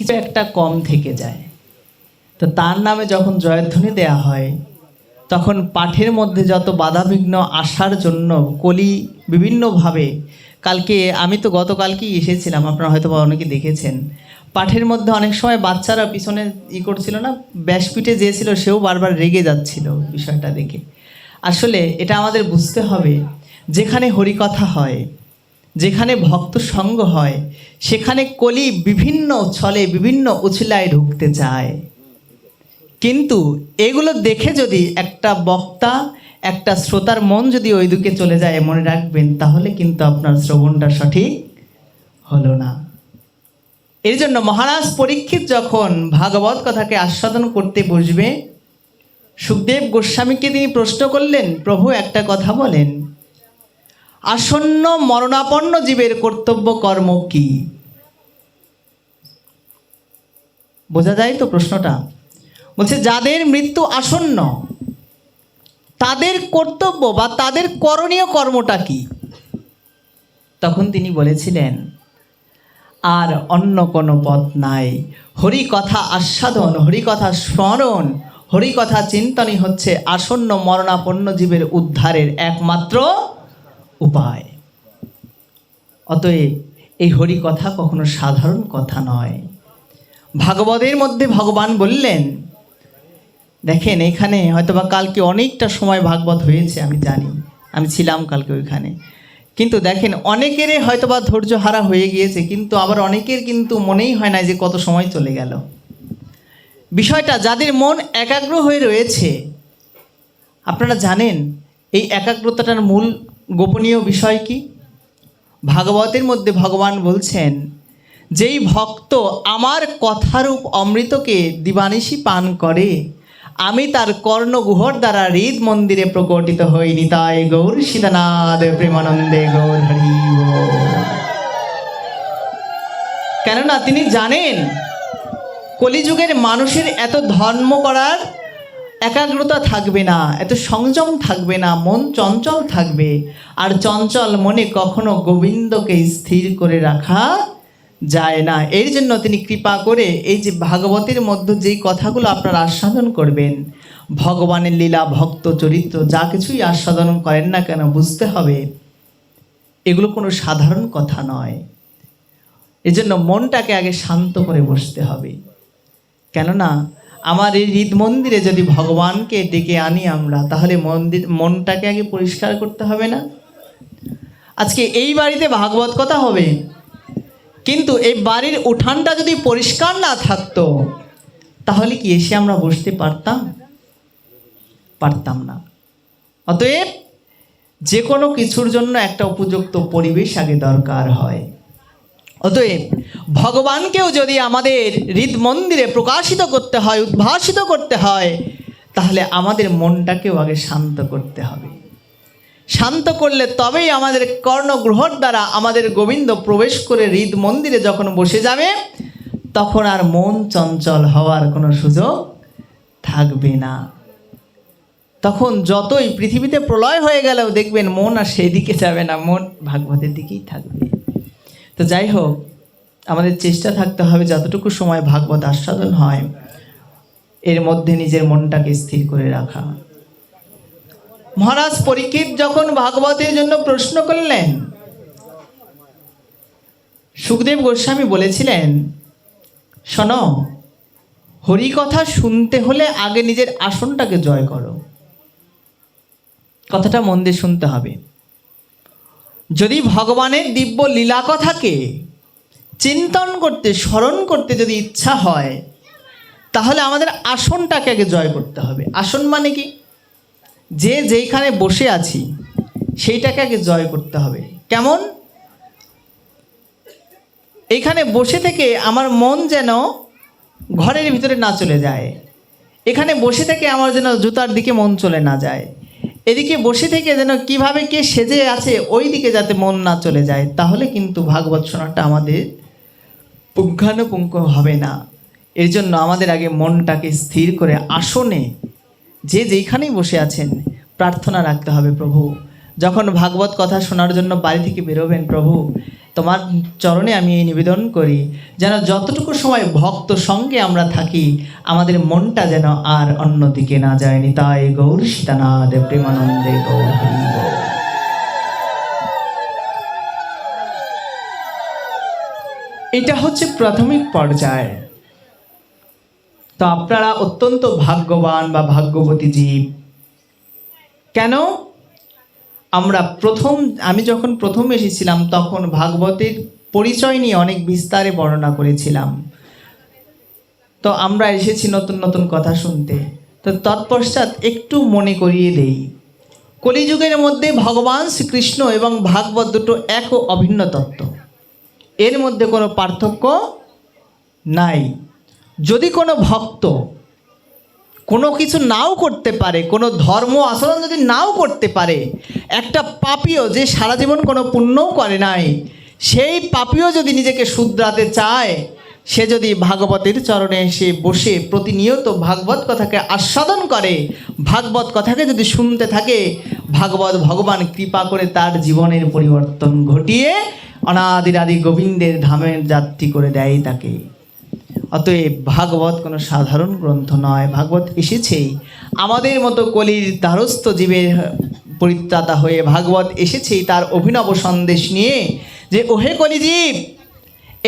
কিছু একটা কম থেকে যায়। তো তার নামে যখন জয়ধ্বনি দেয়া হয় তখন পাঠের মধ্যে যত বাধাবিঘ্ন আসার জন্য কলি বিভিন্নভাবে, কালকে আমি তো গতকালকেই এসেছিলাম, আপনারা হয়তো বা অনেকে দেখেছেন, পাঠের মধ্যে অনেক সময় বাচ্চারা পিছনে করছিল না, ব্যাসপিঠে যেয়েছিল সেও বারবার রেগে যাচ্ছিল বিষয়টা দেখে। আসলে এটা আমাদের বুঝতে হবে, যেখানে হরিকথা হয়, যেখানে ভক্ত সঙ্গ হয়, সেখানে কলি বিভিন্ন ছলে বিভিন্ন উছিলায় ঢুকতে চায়। কিন্তু এগুলো দেখে যদি একটা বক্তা, একটা শ্রোতার মন যদি ওই দিকে চলে যায়, মনে রাখবেন তাহলে কিন্তু আপনার শ্রবণটা সঠিক হলো না। এর জন্য মহারাজ পরীক্ষিত যখন ভাগবত কথাকে আস্বাদন করতে বসবে, সুখদেব গোস্বামীকে তিনি প্রশ্ন করলেন, প্রভু একটা কথা বলেন, আসন্ন মরণাপন্ন জীবের কর্তব্য কর্ম কি? বোঝা যায় তো প্রশ্নটা? বলছে যাদের মৃত্যু আসন্ন তাদের কর্তব্য বা তাদের করণীয় কর্মটা কি? তখন তিনি বলেছিলেন, আর অন্য কোনো পথ নাই, হরি কথা আস্বাদন, হরি কথা স্মরণ, হরি কথা চিন্তনই হচ্ছে আসন্ন মরণাপন্ন জীবের উদ্ধারের একমাত্র উপায়। অতএব এই হরি কথা কখনো সাধারণ কথা নয়। ভাগবতের মধ্যে ভগবান বললেন, দেখেন এখানে হয়তোবা কালকে অনেকটা সময় ভাগবত হয়েছে, আমি জানি, আমি ছিলাম কালকে ওইখানে, কিন্তু দেখেন অনেকেরই হয়তোবা ধৈর্য হারা হয়ে গিয়েছে, কিন্তু আবার অনেকের কিন্তু মনেই হয় না যে কত সময় চলে গেল। বিষয়টা যাদের মন একাগ্র হয়ে রয়েছে, আপনারা জানেন এই একাগ্রতাটার মূল গোপনীয় বিষয় কি? ভাগবতের মধ্যে ভগবান বলছেন, যেই ভক্ত আমার কথারূপ অমৃতকে দিবানিশি পান করে, আমি তার কর্ণগুহর দ্বারা হৃদ মন্দিরে প্রকটিত হই। নিতাই গৌর সীতানাথ প্রেমানন্দে গৌর হরি বল। কেননা তিনি জানেন কলিযুগের মানুষের এত ধর্ম করার একাগ্রতা থাকবে না, এত সংযম থাকবে না, মন চঞ্চল থাকবে, আর চঞ্চল মনে কখনো গোবিন্দকে স্থির করে রাখা যায় না। এর জন্য তিনি কৃপা করে এই যে ভাগবতের মধ্যে যেই কথাগুলো আপনারা আস্বাদন করবেন, ভগবানের লীলা, ভক্ত চরিত্র যা কিছুই আস্বাদন করেন না কেন, বুঝতে হবে এগুলো কোনো সাধারণ কথা নয়। এজন্য মনটাকে আগে শান্ত করে বসতে হবে। কেননা আমার এই হৃদ মন্দিরে যদি ভগবানকে ডেকে আনি আমরা, তাহলে মনটাকে আগে পরিষ্কার করতে হবে না? আজকে এই বাড়িতে ভাগবত কথা হবে, কিন্তু এই বাড়ির উঠানটা যদি পরিষ্কার না থাকতো, তাহলে কি এসে আমরা বসতে পারতাম? পারতাম না। অতএব যে কোনো কিছুর জন্য একটা উপযুক্ত পরিবেশ আগে দরকার হয়। অতএব ভগবানকেও যদি আমাদের হৃদ মন্দিরে প্রকাশিত করতে হয়, উদ্ভাসিত করতে হয়, তাহলে আমাদের মনটাকেও আগে শান্ত করতে হবে। শান্ত করলে তবেই আমাদের কর্ণগ্রহর দ্বারা আমাদের গোবিন্দ প্রবেশ করে হৃদ মন্দিরে যখন বসে যাবে, তখন আর মন চঞ্চল হওয়ার কোনো সুযোগ থাকবে না। তখন যতই পৃথিবীতে প্রলয় হয়ে গেলেও দেখবেন মন আর সেই দিকে যাবে না, মন ভাগবতের দিকেই থাকবে। তো যাই হোক, আমাদের চেষ্টা থাকতে হবে যতটুকু সময় ভাগবত আস্বাদন হয় এর মধ্যে নিজের মনটাকে স্থির করে রাখা। মহারাজ পরীক্ষিত যখন ভাগবতের জন্য প্রশ্ন করলেন, সুখদেব গোস্বামী বলেছিলেন, শোনো, হরি কথা শুনতে হলে আগে নিজের আসনটাকে জয় করো। কথাটা মন দিয়ে শুনতে হবে। যদি ভগবানের দিব্য লীলা কথাকে চিন্তন করতে, স্মরণ করতে যদি ইচ্ছা হয়, তাহলে আমাদের আসনটাকে আগে জয় করতে হবে। আসন মানে কি? যে যেইখানে বসে আছি সেইটাকে আগে জয় করতে হবে। কেমন? এইখানে বসে থেকে আমার মন যেন ঘরের ভিতরে না চলে যায়, এখানে বসে থেকে আমার যেন জুতার দিকে মন চলে না যায়, এদিকে বসে থেকে যেন কিভাবে কে সেজে আছে ওই দিকে যাতে মন না চলে যায়, তাহলে কিন্তু ভাগবত শোনাটা আমাদের পুঙ্খানুপুঙ্খ হবে না। এর জন্য আমাদের আগে মনটাকে স্থির করে আসনে যে যেইখানেই বসে আছেন প্রার্থনা রাখতে হবে, প্রভু যখন ভাগবত কথা শোনার জন্য বাড়ি থেকে বেরোবেন, প্রভু তোমার চরণে আমি এই নিবেদন করি, যেন যতটুকু সময় ভক্ত সঙ্গে আমরা থাকি আমাদের মনটা যেন আর অন্যদিকে না যায়। নিতাই গৌর সীতানাথ প্রেমানন্দে গৌর হরি বল। এটা হচ্ছে প্রাথমিক পর্যায়। তো আপনারা অত্যন্ত ভাগ্যবান বা ভাগ্যবতী জীব। কেন? আমি যখন প্রথম এসেছিলাম তখন ভাগবতের পরিচয় নিয়ে অনেক বিস্তারে বর্ণনা করেছিলাম। তো আমরা এসেছি নতুন নতুন কথা শুনতে। তো তৎপশ্চাৎ একটু মনে করিয়ে দেই, কলিযুগের মধ্যে ভগবান শ্রীকৃষ্ণ এবং ভাগবত দুটো এক ও অভিন্ন তত্ত্ব, এর মধ্যে কোনো পার্থক্য নাই। যদি কোনো ভক্ত কোনো কিছু নাও করতে পারে, কোনো ধর্ম আচরণ যদি নাও করতে পারে, একটা পাপীও যে সারা জীবন কোনো পুণ্যও করে নাই, সেই পাপীও যদি নিজেকে শুধরাতে চায়, সে যদি ভাগবতের চরণে এসে বসে প্রতিনিয়ত ভাগবত কথাকে আস্বাদন করে, ভাগবত কথাকে যদি শুনতে থাকে, ভাগবত ভগবান কৃপা করে তার জীবনের পরিবর্তন ঘটিয়ে অনাদির আদি গোবিন্দের ধামের যাত্রী করে দেয় তাকে। অতএব ভাগবত কোনো সাধারণ গ্রন্থ নয়। ভাগবত এসেছেই আমাদের মতো কলির দ্বারস্থ জীবের পরিত্রাতা হয়ে। ভাগবত এসেছেই তার অভিনব সন্দেশ নিয়ে যে, ওহে কলিজীব,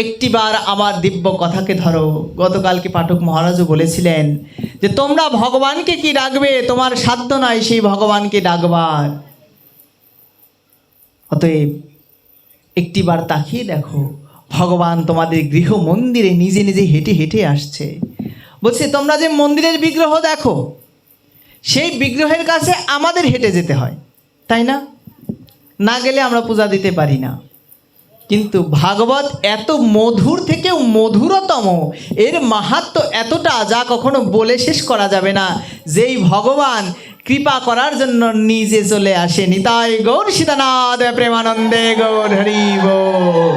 একটিবার আমার দিব্য কথাকে ধরো। গতকালকে পাঠক মহারাজও বলেছিলেন যে তোমরা ভগবানকে কি ডাকবে, তোমার সাধ্য নাই সেই ভগবানকে ডাকবার। অতএব একটিবার তাকিয়ে দেখো, ভগবান তোমাদের গৃহ মন্দিরে নিজে নিজে হেঁটে হেঁটে আসছে। বলছে তোমরা যে মন্দিরের বিগ্রহ দেখো, সেই বিগ্রহের কাছে আমাদের হেঁটে যেতে হয়, তাই না? না গেলে আমরা পূজা দিতে পারি না। কিন্তু ভাগবত এত মধুর থেকেও মধুরতম, এর মাহাত্ম্য এতটা যা কখনো বলে শেষ করা যাবে না। যেই ভগবান কৃপা করার জন্য নিজে চলে আসে। নিতাই গৌর সীতানাথ প্রেমানন্দে গৌর হরি বল।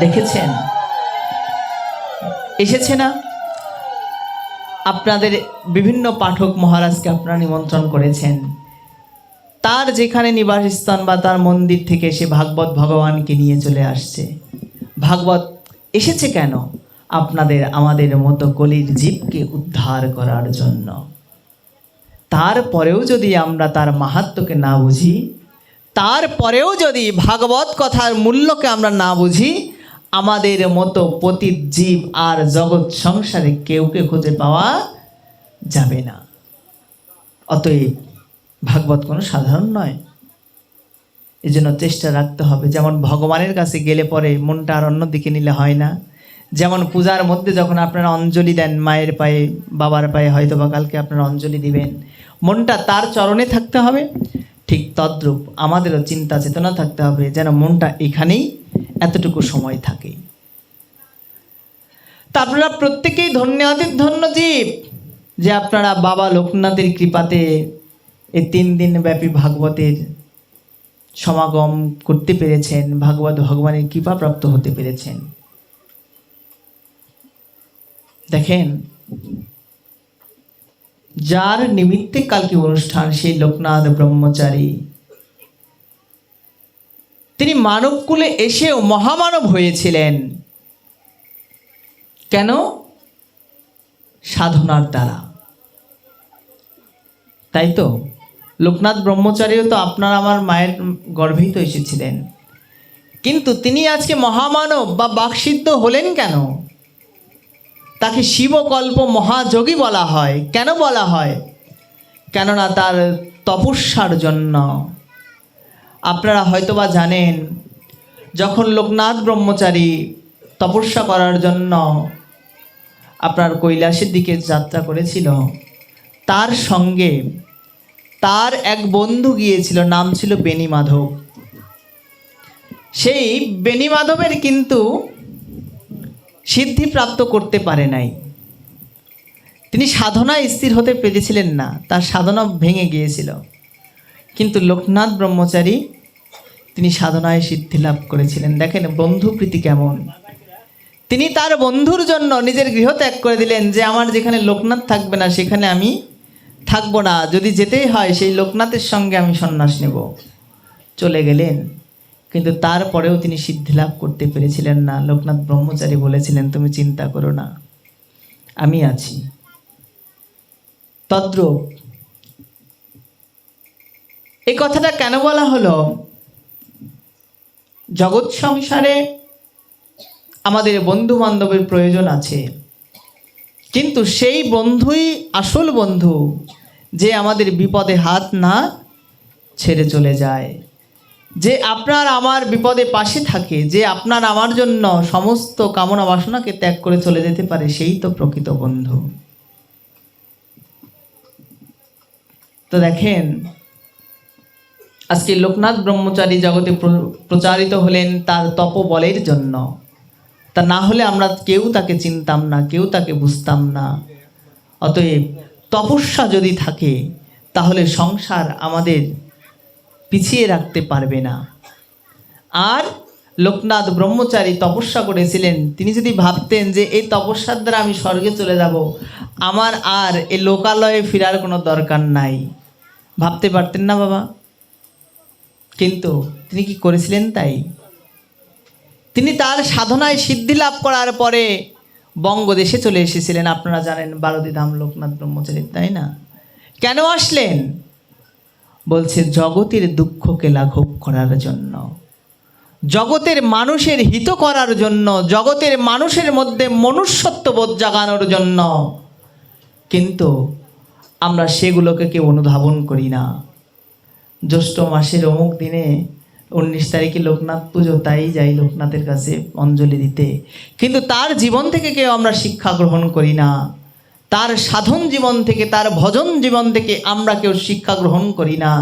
দেখেছেন এসেছে না? আপনাদের বিভিন্ন পাঠক মহারাজকে আপনারা নিমন্ত্রণ করেছেন, তার যেখানে নিবাস স্থান বা তার মন্দির থেকে সে ভাগবত ভগবানকে নিয়ে চলে আসছে। ভাগবত এসেছে কেন? আপনাদের আমাদের মতো কলির জীবকে উদ্ধার করার জন্য। তারপরেও যদি আমরা তার মাহাত্ম্যকে না বুঝি, তারপরেও যদি ভাগবত কথার মূল্যকে আমরা না বুঝি, আমাদের মতো পতিত জীব আর জগৎ সংসারে কেউকে খুঁজে পাওয়া যাবে না। অতএব ভাগবত কোনো সাধারণ নয়। এই জন্য চেষ্টা রাখতে হবে। যেমন ভগবানের কাছে গেলে পরে মনটা আর অন্যদিকে নিলে হয় না। যেমন পূজার মধ্যে যখন আপনারা অঞ্জলি দেন মায়ের পায়ে, বাবার পায়ে, হয়তো বা কালকে আপনারা অঞ্জলি দিবেন, মনটা তার চরণে থাকতে হবে। ঠিক তদ্রূপ আমাদেরও চিন্তা চেতনা থাকতে হবে যেন মনটা এখানেই এতটুকু সময় থাকে। তা আপনারা প্রত্যেকেই ধন্য জীব যে আপনারা বাবা লোকনাথের কৃপাতে এই 3 দিন ব্যাপী ভাগবতের সমাগম করতে পেরেছেন, ভাগবত ভগবানের কৃপা প্রাপ্ত হতে পেরেছেন। দেখেন, যার নিমিত্তে কালকে অনুষ্ঠান, সেই লোকনাথ ব্রহ্মচারী, তিনি মানবকুলে এসেও মহামানব হয়েছিলেন। কেন? সাধনার দ্বারা। তাই তো লোকনাথ ব্রহ্মচারীও তো আপনার আমার মায়ের গর্ভেই তো এসেছিলেন। কিন্তু তিনি আজকে মহামানব বা বাকসিদ্ধ হলেন কেন? তাকে শিবকল্প মহাযোগী বলা হয়। কেন বলা হয়? কেননা তার তপস্যার জন্য। আপনারা হয়তোবা জানেন, যখন লোকনাথ ব্রহ্মচারী তপস্যা করার জন্য আপনার কৈলাসের দিকে যাত্রা করেছিল, তার সঙ্গে তার এক বন্ধু গিয়েছিল, নাম ছিল বেণী মাধব। সেই বেণী মাধবের কিন্তু সিদ্ধি প্রাপ্ত করতে পারে নাই। তিনি সাধনায় স্থির হতে পেরেছিলেন না, তার সাধনা ভেঙে গিয়েছিল। কিন্তু লোকনাথ ব্রহ্মচারী তিনি সাধনায় সিদ্ধি লাভ করেছিলেন। দেখেন বন্ধু প্রীতি কেমন। তিনি তার বন্ধুর জন্য নিজের গৃহ ত্যাগ করে দিলেন, যে আমার যেখানে লোকনাথ থাকবে না সেখানে আমি থাকবো না, যদি যেতেই হয় সেই লোকনাথের সঙ্গে আমি সন্ন্যাস নেব। চলে গেলেন, কিন্তু তারপরেও তিনি সিদ্ধি লাভ করতে পেরেছিলেন না। লোকনাথ ব্রহ্মচারী বলেছিলেন, তুমি চিন্তা করো না, আমি আছি। তদ্রূপ এই কথাটা কেন বলা হলো? জগৎ সংসারে আমাদের বন্ধু বান্ধবের প্রয়োজন আছে, কিন্তু সেই বন্ধুই আসল বন্ধু যে আমাদের বিপদে হাত না ছেড়ে চলে যায়, যে আপনার আমার বিপদে পাশে থাকে, যে আপনার আমার জন্য সমস্ত কামনা বাসনাকে ত্যাগ করে চলে যেতে পারে, সেই তো প্রকৃত বন্ধু। তো দেখেন, আজকে লোকনাথ ব্রহ্মচারী জগতে প্রচারিত হলেন তার তপবলের জন্য। তা না হলে আমরা কেউ তাকে চিনতাম না, কেউ তাকে বুঝতাম না। অতএব তপস্যা যদি থাকে তাহলে সংসার আমাদের পিছিয়ে রাখতে পারবে না। আর লোকনাথ ব্রহ্মচারী তপস্যা করেছিলেন, তিনি যদি ভাবতেন যে এই তপস্যার দ্বারা আমি স্বর্গে চলে যাব, আমার আর এই লোকালয়ে ফেরার কোনো দরকার নাই, ভাবতে পারতেন না বাবা। কিন্তু তিনি কি করেছিলেন? তাই তিনি তার সাধনায় সিদ্ধি লাভ করার পরে বঙ্গদেশে চলে এসেছিলেন। আপনারা জানেন বারোদিধাম লোকনাথ ব্রহ্মচারী, তাই না? কেন আসলেন? বলছে জগতের দুঃখকে লাঘব করার জন্য, জগতের মানুষের হিত করার জন্য, জগতের মানুষের মধ্যে মনুষ্যত্ববোধ জাগানোর জন্য। কিন্তু আমরা সেগুলোকে কেউ অনুধাবন করি না। জ্যৈষ্ঠ মাসের অমুক দিনে 19 তারিখে লোকনাথ পুজো, তাই যাই লোকনাথের কাছে অঞ্জলি দিতে, কিন্তু তার জীবন থেকে কেউ আমরা শিক্ষা গ্রহণ করি না। তার সাধন জীবন থেকে, তার ভজন জীবন থেকে আমরা কেউ শিক্ষা গ্রহণ করি না।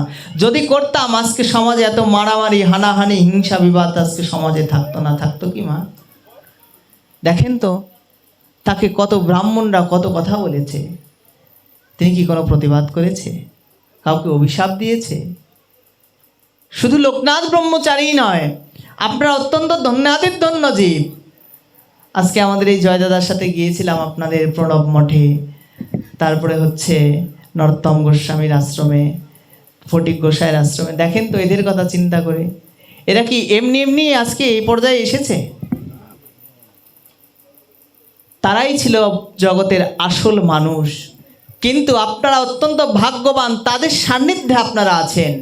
যদি করতাম, আজকে সমাজে এত মারামারি, হানাহানি, হিংসা বিবাদ আজকে সমাজে থাকতো না। থাকতো কি মা? দেখেন তো, তাকে কত ব্রাহ্মণরা কত কথা বলেছে, তিনি কি কোনো প্রতিবাদ করেছে? কাউকে অভিশাপ দিয়েছে? শুধু লোকনাথ ব্রহ্মচারী নয়, আপনারা অত্যন্ত ধন্যাদের ধন্য জীব। আজকে আমাদের এই জয়দাদার সাথে গিয়েছিলাম আপনাদের প্রণব মঠে, তারপরে হচ্ছে নরোত্তম গোস্বামীর আশ্রমে, ফটিক গোসাইয়ের আশ্রমে। দেখেন তো এদের কথা চিন্তা করে, এরা কি এমনি এমনি আজকে এই পর্যায়ে এসেছে? তারাই ছিল জগতের আসল মানুষ। কিন্তু আপনারা অত্যন্ত ভাগ্যবান, তাদের সান্নিধ্যে আপনারা আছেন।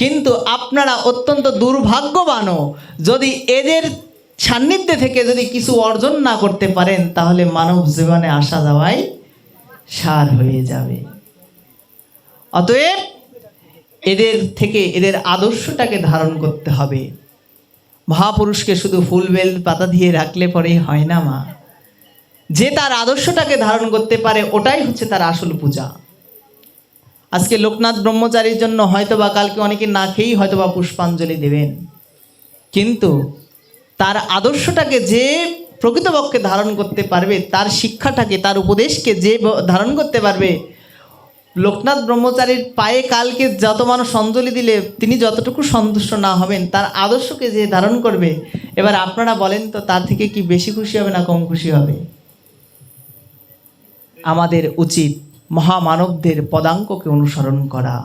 কিন্তু আপনারা অত্যন্ত দুর্ভাগ্যবানও যদি এদের সান্নিধ্যে থেকে যদি কিছু অর্জন না করতে পারেন, তাহলে মানব জীবনে আসা যাওয়াই সার হয়ে যাবে। অতএব এদের থেকে, এদের আদর্শটাকে ধারণ করতে হবে। মহাপুরুষকে শুধু ফুল বেল পাতা দিয়ে রাখলে পরেই হয় না মা। যে তার আদর্শটাকে ধারণ করতে পারে, ওটাই হচ্ছে তার আসল পূজা। আজকে লোকনাথ ব্রহ্মচারীর জন্য হয়তোবা কালকে অনেকে না খেয়েই হয়তোবা পুষ্পাঞ্জলি দেবেন, কিন্তু তার আদর্শটাকে যে প্রকৃতপক্ষে ধারণ করতে পারবে, তার শিক্ষাটাকে, তার উপদেশকে যে ধারণ করতে পারবে, লোকনাথ ব্রহ্মচারীর পায়ে কালকে যত মানুষ অঞ্জলি দিলে তিনি যতটুকু সন্তুষ্ট না হবেন, তার আদর্শকে যে ধারণ করবে, এবার আপনারা বলেন তো তার থেকে কি বেশি খুশি হবে না কম খুশি হবে? আমাদের উচিত মহামানবদের পদাঙ্ককে অনুসরণ করা।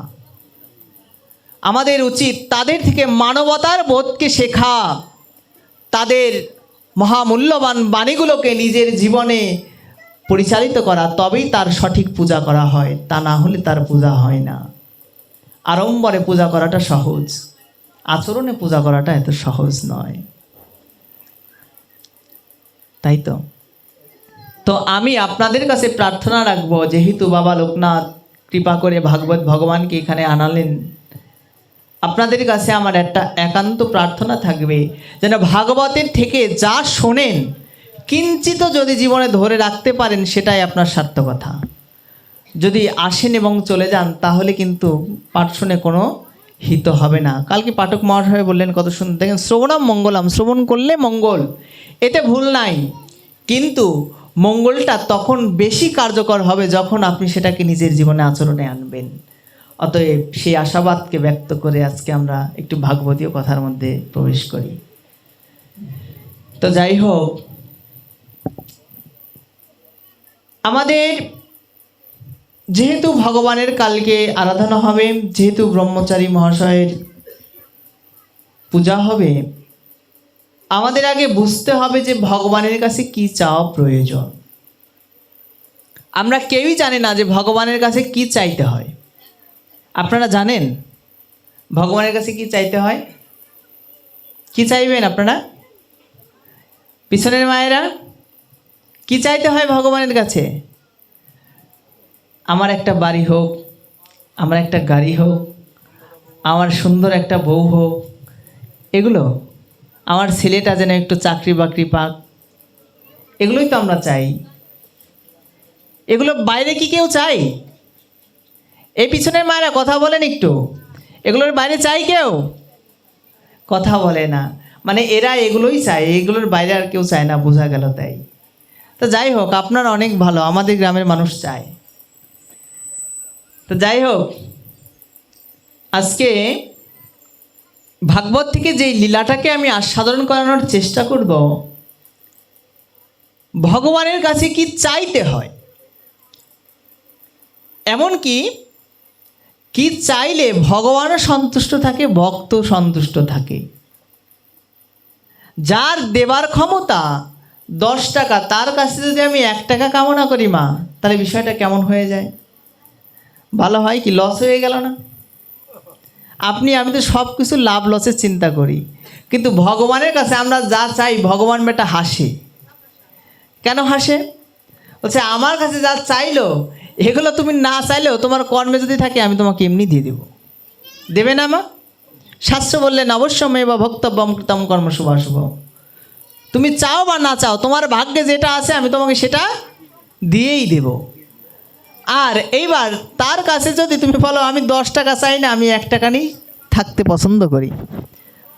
আমাদের উচিত তাদের থেকে মানবতার বোধকে শেখা, তাদের মহামূল্যবান বাণীগুলোকে নিজের জীবনে পরিচালিত করা। তবেই তার সঠিক পূজা করা হয়, তা না হলে তার পূজা হয় না। আড়ম্বরে পূজা করাটা সহজ, আচরণে পূজা করাটা এত সহজ নয়, তাই তো? তো আমি আপনাদের কাছে প্রার্থনা রাখবো, যেহেতু বাবা লোকনাথ কৃপা করে ভাগবত ভগবানকে এখানে আনালেন, আপনাদের কাছে আমার একটা একান্ত প্রার্থনা থাকবে, যেন ভাগবতের থেকে যা শোনেন কিঞ্চিত যদি জীবনে ধরে রাখতে পারেন, সেটাই আপনার সার্থকতা। যদি আসেন এবং চলে যান, তাহলে কিন্তু পাঠ শুনে কোনো হিত হবে না। কালকে পাঠক মহাশয় বললেন কত সুন্দর, দেখেন শ্রবণাম মঙ্গলম, শ্রবণ করলে মঙ্গল, এতে ভুল নাই। কিন্তু মঙ্গলটা তখন বেশি কার্যকর হবে যখন আপনি সেটাকে নিজের জীবনে আচরণে আনবেন। অতএব সেই আশাবাদকে ব্যক্ত করে আজকে আমরা একটু ভাগবতীয় কথার মধ্যে প্রবেশ করি। তো যাই হোক, আমাদের যেহেতু ভগবানের কালকে আরাধনা হবে, যেহেতু ব্রহ্মচারী মহাশয়ের পূজা হবে, আমাদের আগে বুঝতে হবে যে ভগবানের কাছে কি চাওয়া প্রয়োজন। আমরা কেউই জানি না যে ভগবানের কাছে কি চাইতে হয়। আপনারা জানেন ভগবানের কাছে কি চাইতে হয়? কি চাইবেন আপনারা? পিছনের মায়েরা, কি চাইতে হয় ভগবানের কাছে? আমার একটা বাড়ি হোক, আমার একটা গাড়ি হোক, আমার সুন্দর একটা বউ হোক, এগুলো, আমার ছেলেটা যেন একটু চাকরি বাকরি পাক, এগুলোই তো আমরা চাই। এগুলো বাইরে কি কেউ চাই? এই পিছনের মায়েরা কথা বলেন একটু, এগুলোর বাইরে চাই কেউ? কথা বলে না। মানে এরা এগুলোই চায়, এগুলোর বাইরে আর কেউ চায় না, বোঝা গেল তাই। তো যাই হোক, আপনারা অনেক ভালো, আমাদের গ্রামের মানুষ চায়। তো যাই হোক, আজকে ভাগবত থেকে যেই লীলাটাকে আমি আস্বাদন করানোর চেষ্টা করব, ভগবানের কাছে কি চাইতে হয়, এমনকি কি চাইলে ভগবানও সন্তুষ্ট থাকে, ভক্ত সন্তুষ্ট থাকে। যার দেবার ক্ষমতা 10 টাকা, তার কাছে যদি আমি 1 টাকা কামনা করি মা, তাহলে বিষয়টা কেমন হয়ে যায়? ভালো হয় কি লস হয়ে গেল না? আমি তো সব কিছু লাভ লসের চিন্তা করি, কিন্তু ভগবানের কাছে আমরা যা চাই ভগবান বেটা হাসে। কেন হাসে? বলছে আমার কাছে যা চাইলো এগুলো তুমি না চাইলেও তোমার কর্মে যদি থাকে আমি তোমাকে এমনি দিয়ে দেব। দেবে না মা? শাস্ত্র বললেন অবশ্যই বা ভক্তব্যম কৃতম কর্ম শুভাশুভ। তুমি চাও বা না চাও, তোমার ভাগ্যে যেটা আছে আমি তোমাকে সেটা দিয়েই দেব। আর এইবার তার কাছে যদি তুমি বলো আমি 10 টাকা চাই না, আমি 1 টাকা নিয়েই থাকতে পছন্দ করি,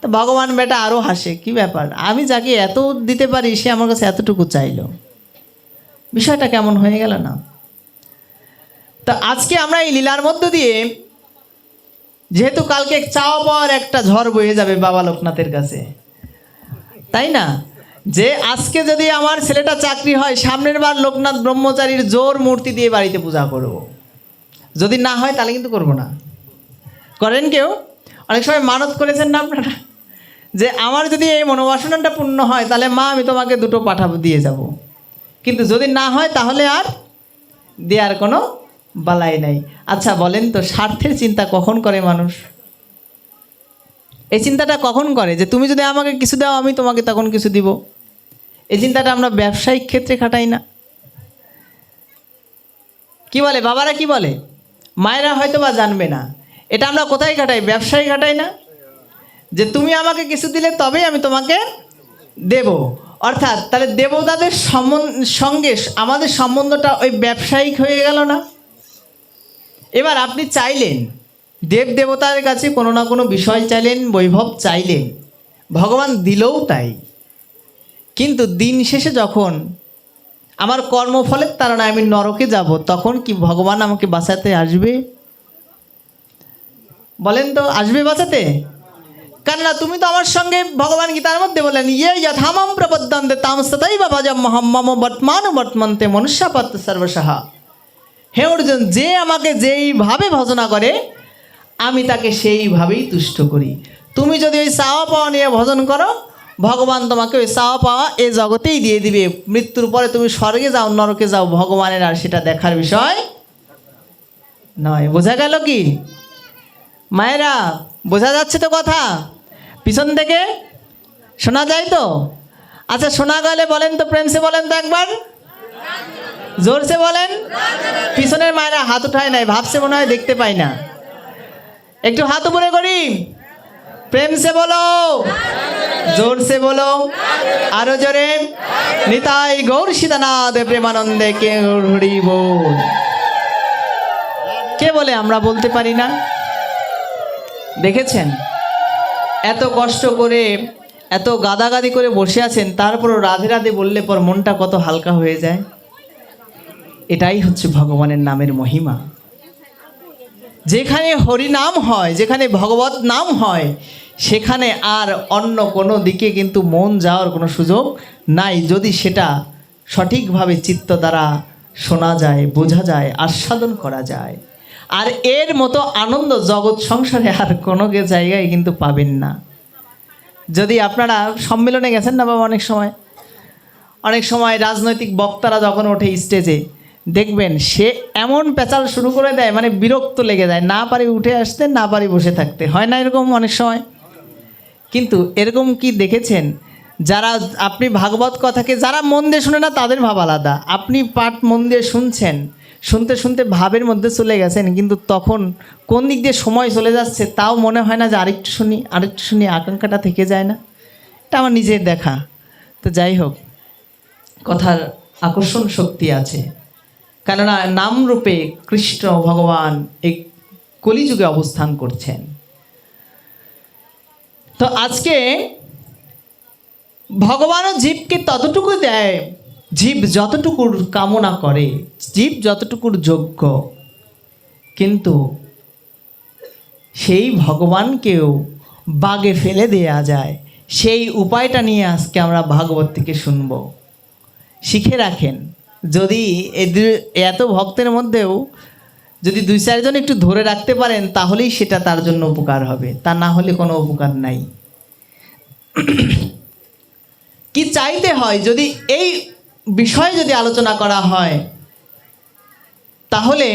তো ভগবান বেটা আরও হাসে, কি ব্যাপার, আমি যাকে এত দিতে পারি সে আমার কাছে এতটুকু চাইলো, বিষয়টা কেমন হয়ে গেল না? তো আজকে আমরা এই লীলার মধ্য দিয়ে, যেহেতু কালকে চাওয়া পাওয়ার একটা ঝড় বয়ে যাবে বাবা লোকনাথের কাছে, তাই না? যে আজকে যদি আমার ছেলেটা চাকরি হয়, সামনের বার লোকনাথ ব্রহ্মচারীর জোর মূর্তি দিয়ে বাড়িতে পূজা করব। যদি না হয় তাহলে কিন্তু করব না। করেন কেউ? অনেক সময় মানত করেছেন না আপনারা, যে আমার যদি এই মনোবাসনাটা পূর্ণ হয় তাহলে মা আমি তোমাকে 2টো পাঠা দিয়ে যাব, কিন্তু যদি না হয় তাহলে আর দেওয়ার কোনো বালাই নাই। আচ্ছা বলেন তো, স্বার্থের চিন্তা কখন করে মানুষ? এই চিন্তাটা কখন করে যে তুমি যদি আমাকে কিছু দাও আমি তোমাকে তখন কিছু দিব? এই চিন্তাটা আমরা ব্যবসায়িক ক্ষেত্রে খাটাই না? কি বলে বাবারা, কি বলে মায়েরা? হয়তো বা জানবে না, এটা আমরা কোথায় খাটাই? ব্যবসায় খাটাই না? যে তুমি আমাকে কিছু দিলে তবেই আমি তোমাকে দেব। অর্থাৎ তাহলে দেবতাদের সঙ্গে আমাদের সম্বন্ধটা ওই ব্যবসায়িক হয়ে গেল না? এবার আপনি চাইলেন, দেব দেবতার কাছে কোনো না কোনো বিষয় চাইলেন, বৈভব চাইলেন, ভগবান দিলও তাই। কিন্তু দিন শেষে যখন আমার কর্মফলের তাড়নায় আমি নরকে যাব, তখন কি ভগবান আমাকে বাঁচাতে আসবে? বলেন তো, আসবে বাঁচাতে? কেননা তুমি তো আমার সঙ্গে, ভগবান গীতার মধ্যে বলেন ইয়ে যথামাম প্রপদ্যন্তে তামস্ততাই বা ভজম মহাম্মম বর্তমান বর্তমান্তে মনুষ্যাপত্য সর্বসাহা। হে অর্জুন, যে আমাকে যেইভাবে ভজনা করে আমি তাকে সেইভাবেই তুষ্ট করি। তুমি যদি ওই চাওয়া পাওয়া নিয়ে ভজন করো, ভগবান তোমাকে ওই চাওয়া পাওয়া এ জগতেই দিয়ে দিবে। মৃত্যুর পরে তুমি স্বর্গে যাও নরকে যাও, ভগবানের আর সেটা দেখার বিষয় নয়। বোঝা গেল কি মায়েরা? বোঝা যাচ্ছে তো কথা? পিছন থেকে শোনা যায় তো? আচ্ছা শোনা গেলে বলেন তো, প্রেমসে বলেন তো একবার, জোরসে বলেন। পিছনের মায়েরা হাত উঠায় নাই, ভাবছে মনে হয় দেখতে পাই না। একটু হাত উপরে করি, প্রেমসে বলো, জোরসে বলো, আরো জোরে। নিতাই গৌর সীতানাথ প্রেমানন্দে কে হরি বল। কে বলে আমরা বলতে পারি না? দেখেছেন এত কষ্ট করে, এত গাদাগাদি করে বসে আছেন, তারপরও রাধে রাধে বললে পর মনটা কত হালকা হয়ে যায়। এটাই হচ্ছে ভগবানের নামের মহিমা। যেখানে হরি নাম হয়, যেখানে ভগবত নাম হয়, সেখানে আর অন্য কোনো দিকে কিন্তু মন যাওয়ার কোনো সুযোগ নাই, যদি সেটা সঠিকভাবে চিত্ত দ্বারা শোনা যায়, বোঝা যায়, আস্বাদন করা যায়। আর এর মতো আনন্দ জগৎ সংসারে আর কোনো জায়গায় কিন্তু পাবেন না। যদি আপনারা সম্মেলনে গেছেন না বাবা, অনেক সময় রাজনৈতিক বক্তারা যখন ওঠে স্টেজে, দেখবেন সে এমন পেঁচাল শুরু করে দেয়, মানে বিরক্ত লেগে যায়, না পারি উঠে আসতে, না পারি বসে থাকতে, হয় না এরকম অনেক সময়? কিন্তু এরকম কি দেখেছেন, যারা আপনি ভাগবত কথাকে যারা মন দিয়ে শুনে না তাদের ভাব আলাদা, আপনি পাঠ মন দিয়ে শুনছেন, শুনতে শুনতে ভাবের মধ্যে চলে গেছেন, কিন্তু তখন কোন দিক দিয়ে সময় চলে যাচ্ছে তাও মনে হয় না যে আরেকটু শুনি, আকাঙ্ক্ষাটা থেকে যায় না? এটা আমার নিজের দেখা। তো যাই হোক, কথার আকর্ষণ শক্তি আছে, কেননা নাম রূপে কৃষ্ণ ভগবান এই কলিযুগে অবস্থান করছেন। তো আজকে ভগবানও জীবকে ততটুকু দেয়, জীব যতটুকুর কামনা করে, জীব যতটুকুর যোগ্য, কিন্তু সেই ভগবানকেও বাগে ফেলে দেয়া যায়। সেই উপায়টা নিয়ে আজকে আমরা ভাগবত থেকে শুনব। শিখে রাখেন, যদি এত ভক্তের মধ্যেও যদি 2-4 জন একটু ধরে রাখতে পারেন তাহলেই সেটা তার জন্য উপকার হবে, তা না হলে কোনো উপকার নাই। কি চাইতে হয়, যদি এই বিষয়ে যদি আলোচনা করা হয় তাহলে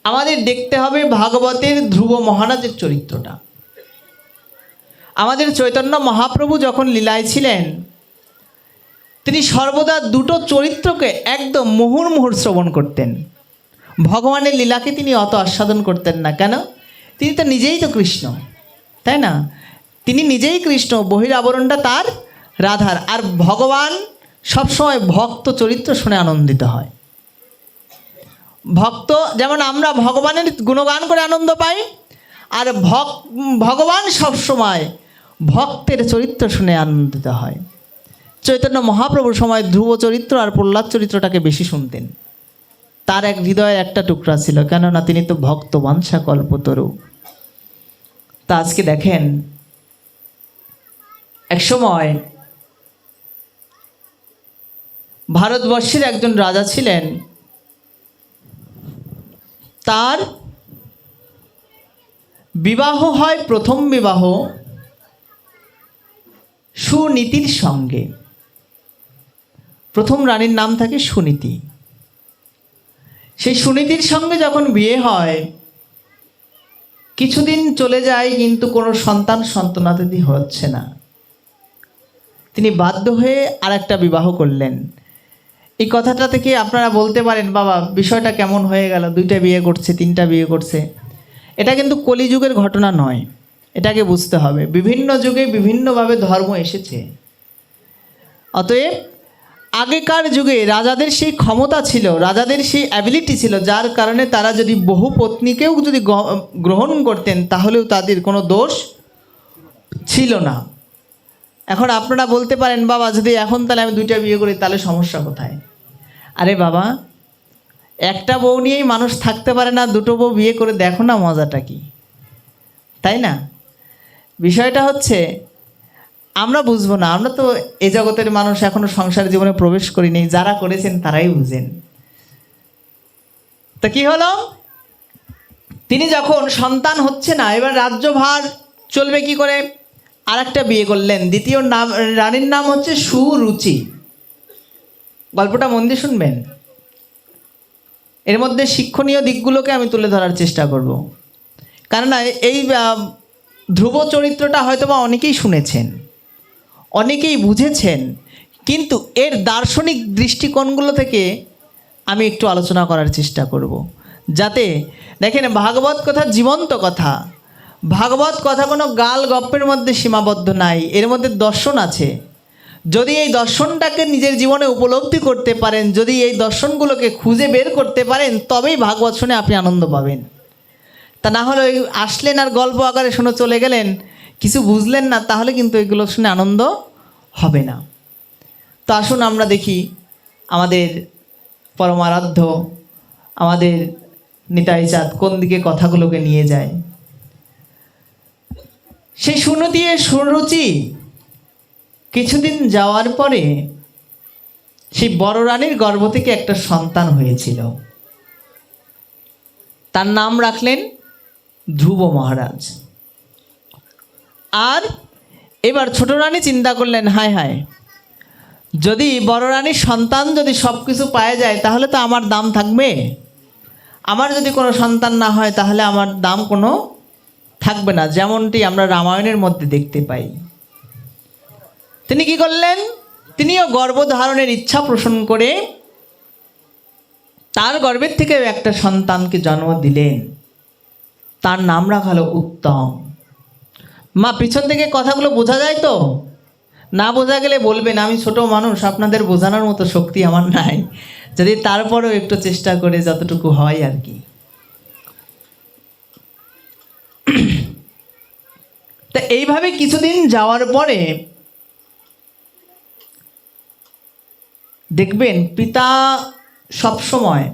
আমাদের দেখতে হবে ভাগবতের ধ্রুব মহারাজের চরিত্রটা। আমাদের চৈতন্য মহাপ্রভু যখন লীলায় ছিলেন, তিনি সর্বদা দুটো চরিত্রকে একদম মুহুর্মুহুর শ্রবণ করতেন। ভগবানের লীলাকে তিনি অত আস্বাদন করতেন না। কেন? তিনি তো নিজেই তো কৃষ্ণ, তাই না? তিনি নিজেই কৃষ্ণ, বহির আবরণটা তার রাধার। আর ভগবান সবসময় ভক্ত চরিত্র শুনে আনন্দিত হয়। ভক্ত যেমন আমরা ভগবানের গুণগান করে আনন্দ পাই, আর ভগবান সবসময় ভক্তের চরিত্র শুনে আনন্দিত হয়। চৈতন্য মহাপ্রভুর সময় ধ্রুব চরিত্র আর প্রহ্লাদ চরিত্রটাকে বেশি শুনতেন। তার এক হৃদয়ের একটা টুকরা ছিল, কেননা তিনি তো ভক্ত বাঞ্ছা কল্পতরু। তা আজকে দেখেন, এক সময় ভারতবর্ষের একজন রাজা ছিলেন। তার বিবাহ হয়, প্রথম বিবাহ সুনীতির সঙ্গে। প্রথম রানীর নাম থাকে সুনীতি। সেই সুনীতির সঙ্গে যখন বিয়ে হয়, কিছুদিন চলে যায়, কিন্তু কোনো সন্তানাদি হচ্ছে না। তিনি বাধ্য হয়ে আরেকটা বিবাহ করলেন। এই কথাটা থেকে আপনারা বলতে পারেন, বাবা বিষয়টা কেমন হয়ে গেল, 2টা বিয়ে করছে, 3টা বিয়ে করছে। এটা কিন্তু কলিযুগের ঘটনা নয়, এটাকে বুঝতে হবে। বিভিন্ন যুগে বিভিন্নভাবে ধর্ম এসেছে। অতএব আগেকার যুগে রাজাদের সেই ক্ষমতা ছিল, রাজাদের সেই অ্যাবিলিটি ছিল, যার কারণে তারা যদি বহু পত্নীকেও যদি গ্রহণ করতেন তাহলেও তাদের কোনো দোষ ছিল না। এখন আপনারা বলতে পারেন, বাবা যদি এখন তাহলে আমি 2টা বিয়ে করি তাহলে সমস্যা কোথায়? আরে বাবা, একটা বউ নিয়েই মানুষ থাকতে পারে না, 2টো বউ বিয়ে করে দেখো না মজাটা কি, তাই না? বিষয়টা হচ্ছে আমরা বুঝবো না, আমরা তো এ জগতের মানুষ, এখনো সংসার জীবনে প্রবেশ করিনি। যারা করেছেন তারাই বুঝেন। তা কি হলো, তিনি যখন সন্তান হচ্ছে না, এবার রাজ্যভার চলবে কি করে, আরেকটা বিয়ে করলেন। দ্বিতীয় নাম, রানীর নাম হচ্ছে সুরুচি। গল্পটা মন দিয়ে শুনবেন, এর মধ্যে শিক্ষণীয় দিকগুলোকে আমি তুলে ধরার চেষ্টা করব। কেননা এই ধ্রুব চরিত্রটা হয়তোবা অনেকেই শুনেছেন, অনেকেই বুঝেছেন, কিন্তু এর দার্শনিক দৃষ্টিকোণগুলো থেকে আমি একটু আলোচনা করার চেষ্টা করব, যাতে দেখেন ভাগবত কথা জীবন্ত কথা। ভাগবত কথা কোনো গাল গপ্পের মধ্যে সীমাবদ্ধ নাই, এর মধ্যে দর্শন আছে। যদি এই দর্শনটাকে নিজের জীবনে উপলব্ধি করতে পারেন, যদি এই দর্শনগুলোকে খুঁজে বের করতে পারেন, তবেই ভাগবত শুনে আপনি আনন্দ পাবেন। তা না হলে ওই আসলেন আর গল্প আকারে শুনে চলে গেলেন, কিছু বুঝলেন না, তাহলে কিন্তু এগুলো শুনে আনন্দ হবে না। তো আসুন আমরা দেখি আমাদের পরমারাধ্য, আমাদের নিতাই চাঁদ কোন দিকে কথাগুলোকে নিয়ে যায়। সেই সুনীতি সুরুচি কিছুদিন যাওয়ার পরে সেই বড় রানীর গর্ভ থেকে একটা সন্তান হয়েছিল। তার নাম রাখলেন ধ্রুব মহারাজ। আর এবার ছোট রানী চিন্তা করলেন, হায় হায়, যদি বড় রানীর সন্তান যদি সব কিছু পাওয়া যায় তাহলে তো আমার দাম থাকবে, আমার যদি কোনো সন্তান না হয় তাহলে আমার দাম কোনো থাকবে না, যেমনটি আমরা রামায়ণের মধ্যে দেখতে পাই। তিনি কি করলেন, তিনিও গর্ভধারণের ইচ্ছা পোষণ করে তার গর্ভের থেকে একটা সন্তানকে জন্ম দিলেন। তার নাম রাখা হলো উত্তম। মা, পিছন থেকে কথাগুলো বোঝা যায় তো? না বোঝা গেলে বলবেন, আমি ছোট মানুষ, আপনাদের বোঝানোর মতো শক্তি আমার নাই, যদি তারপরেও একটু চেষ্টা করে যতটুকু হয় আর কি। তা এইভাবে কিছুদিন যাওয়ার পরে দেখবেন পিতা সব সময়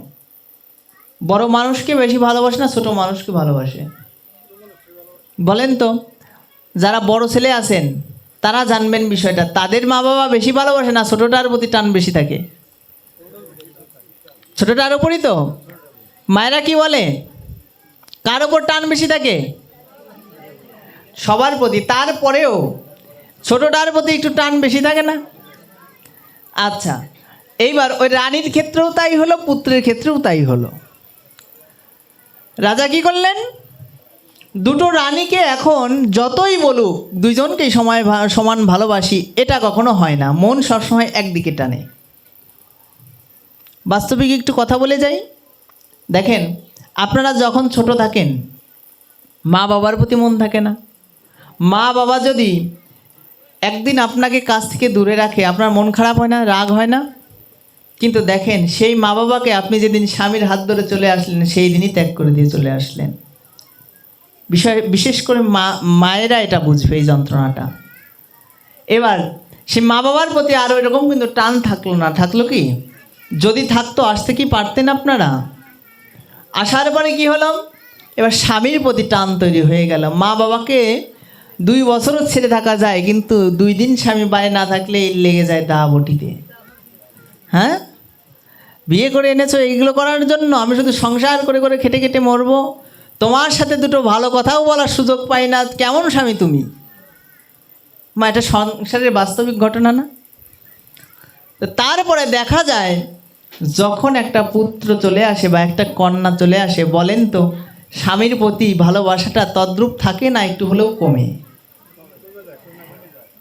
বড় মানুষকে বেশি ভালোবাসে না ছোট মানুষকে ভালোবাসে? বলেন তো, যারা বড় ছেলে আছেন তারা জানবেন বিষয়টা, তাদের মা বাবা বেশি ভালোবাসে না ছোটটার প্রতি টান বেশি থাকে? ছোটটার উপরই তো। মায়েরা কি বলে, কার ওপর টান বেশি থাকে? সবার প্রতি। তারপরেও ছোটটার প্রতি একটু টান বেশি থাকে না? আচ্ছা, এইবার ওই রানীর ক্ষেত্রেও তাই হলো, পুত্রের ক্ষেত্রেও তাই হলো। রাজা কি করলেন, দুটো রানীকে এখন যতই বলুক দুইজনকেই সমান ভালোবাসি, এটা কখনো হয় না, মন সবসময় একদিকে টানে। বাস্তবিক একটু কথা বলে যাই। দেখেন, আপনারা যখন ছোট থাকেন মা বাবার প্রতি মন থাকে না? মা বাবা যদি একদিন আপনাকে কাছ থেকে দূরে রাখে আপনার মন খারাপ হয় না, রাগ হয় না? কিন্তু দেখেন, সেই মা বাবাকে আপনি যেদিন স্বামীর হাত ধরে চলে আসলেন সেই দিনই ত্যাগ করে দিয়ে চলে আসলেন। বিশেষ করে মায়েরা এটা বুঝবে এই যন্ত্রণাটা। এবার সে মা বাবার প্রতি আরও এরকম কিন্তু টান থাকলো না। থাকলো কি? যদি থাকতো আসতে কি পারতেন আপনারা? আসার পরে কি হলো, এবার স্বামীর প্রতি টান তৈরি হয়ে গেল। মা বাবাকে 2 বছরও ছেড়ে থাকা যায়, কিন্তু 2 দিন স্বামী বাইরে না থাকলে লেগে যায় দা বটিতে। হ্যাঁ, বিয়ে করে এনেছো এইগুলো করার জন্য? আমি শুধু সংসার করে করে খেটে খেটে মরবো, তোমার সাথে দুটো ভালো কথাও বলার সুযোগ পাই না, কেমন স্বামী তুমি? মা, এটা সংসারের বাস্তবিক ঘটনা না? তো তারপরে দেখা যায় যখন একটা পুত্র চলে আসে বা একটা কন্যা চলে আসে, বলেন তো স্বামীর প্রতি ভালোবাসাটা তদ্রূপ থাকে না একটু হলেও কমে?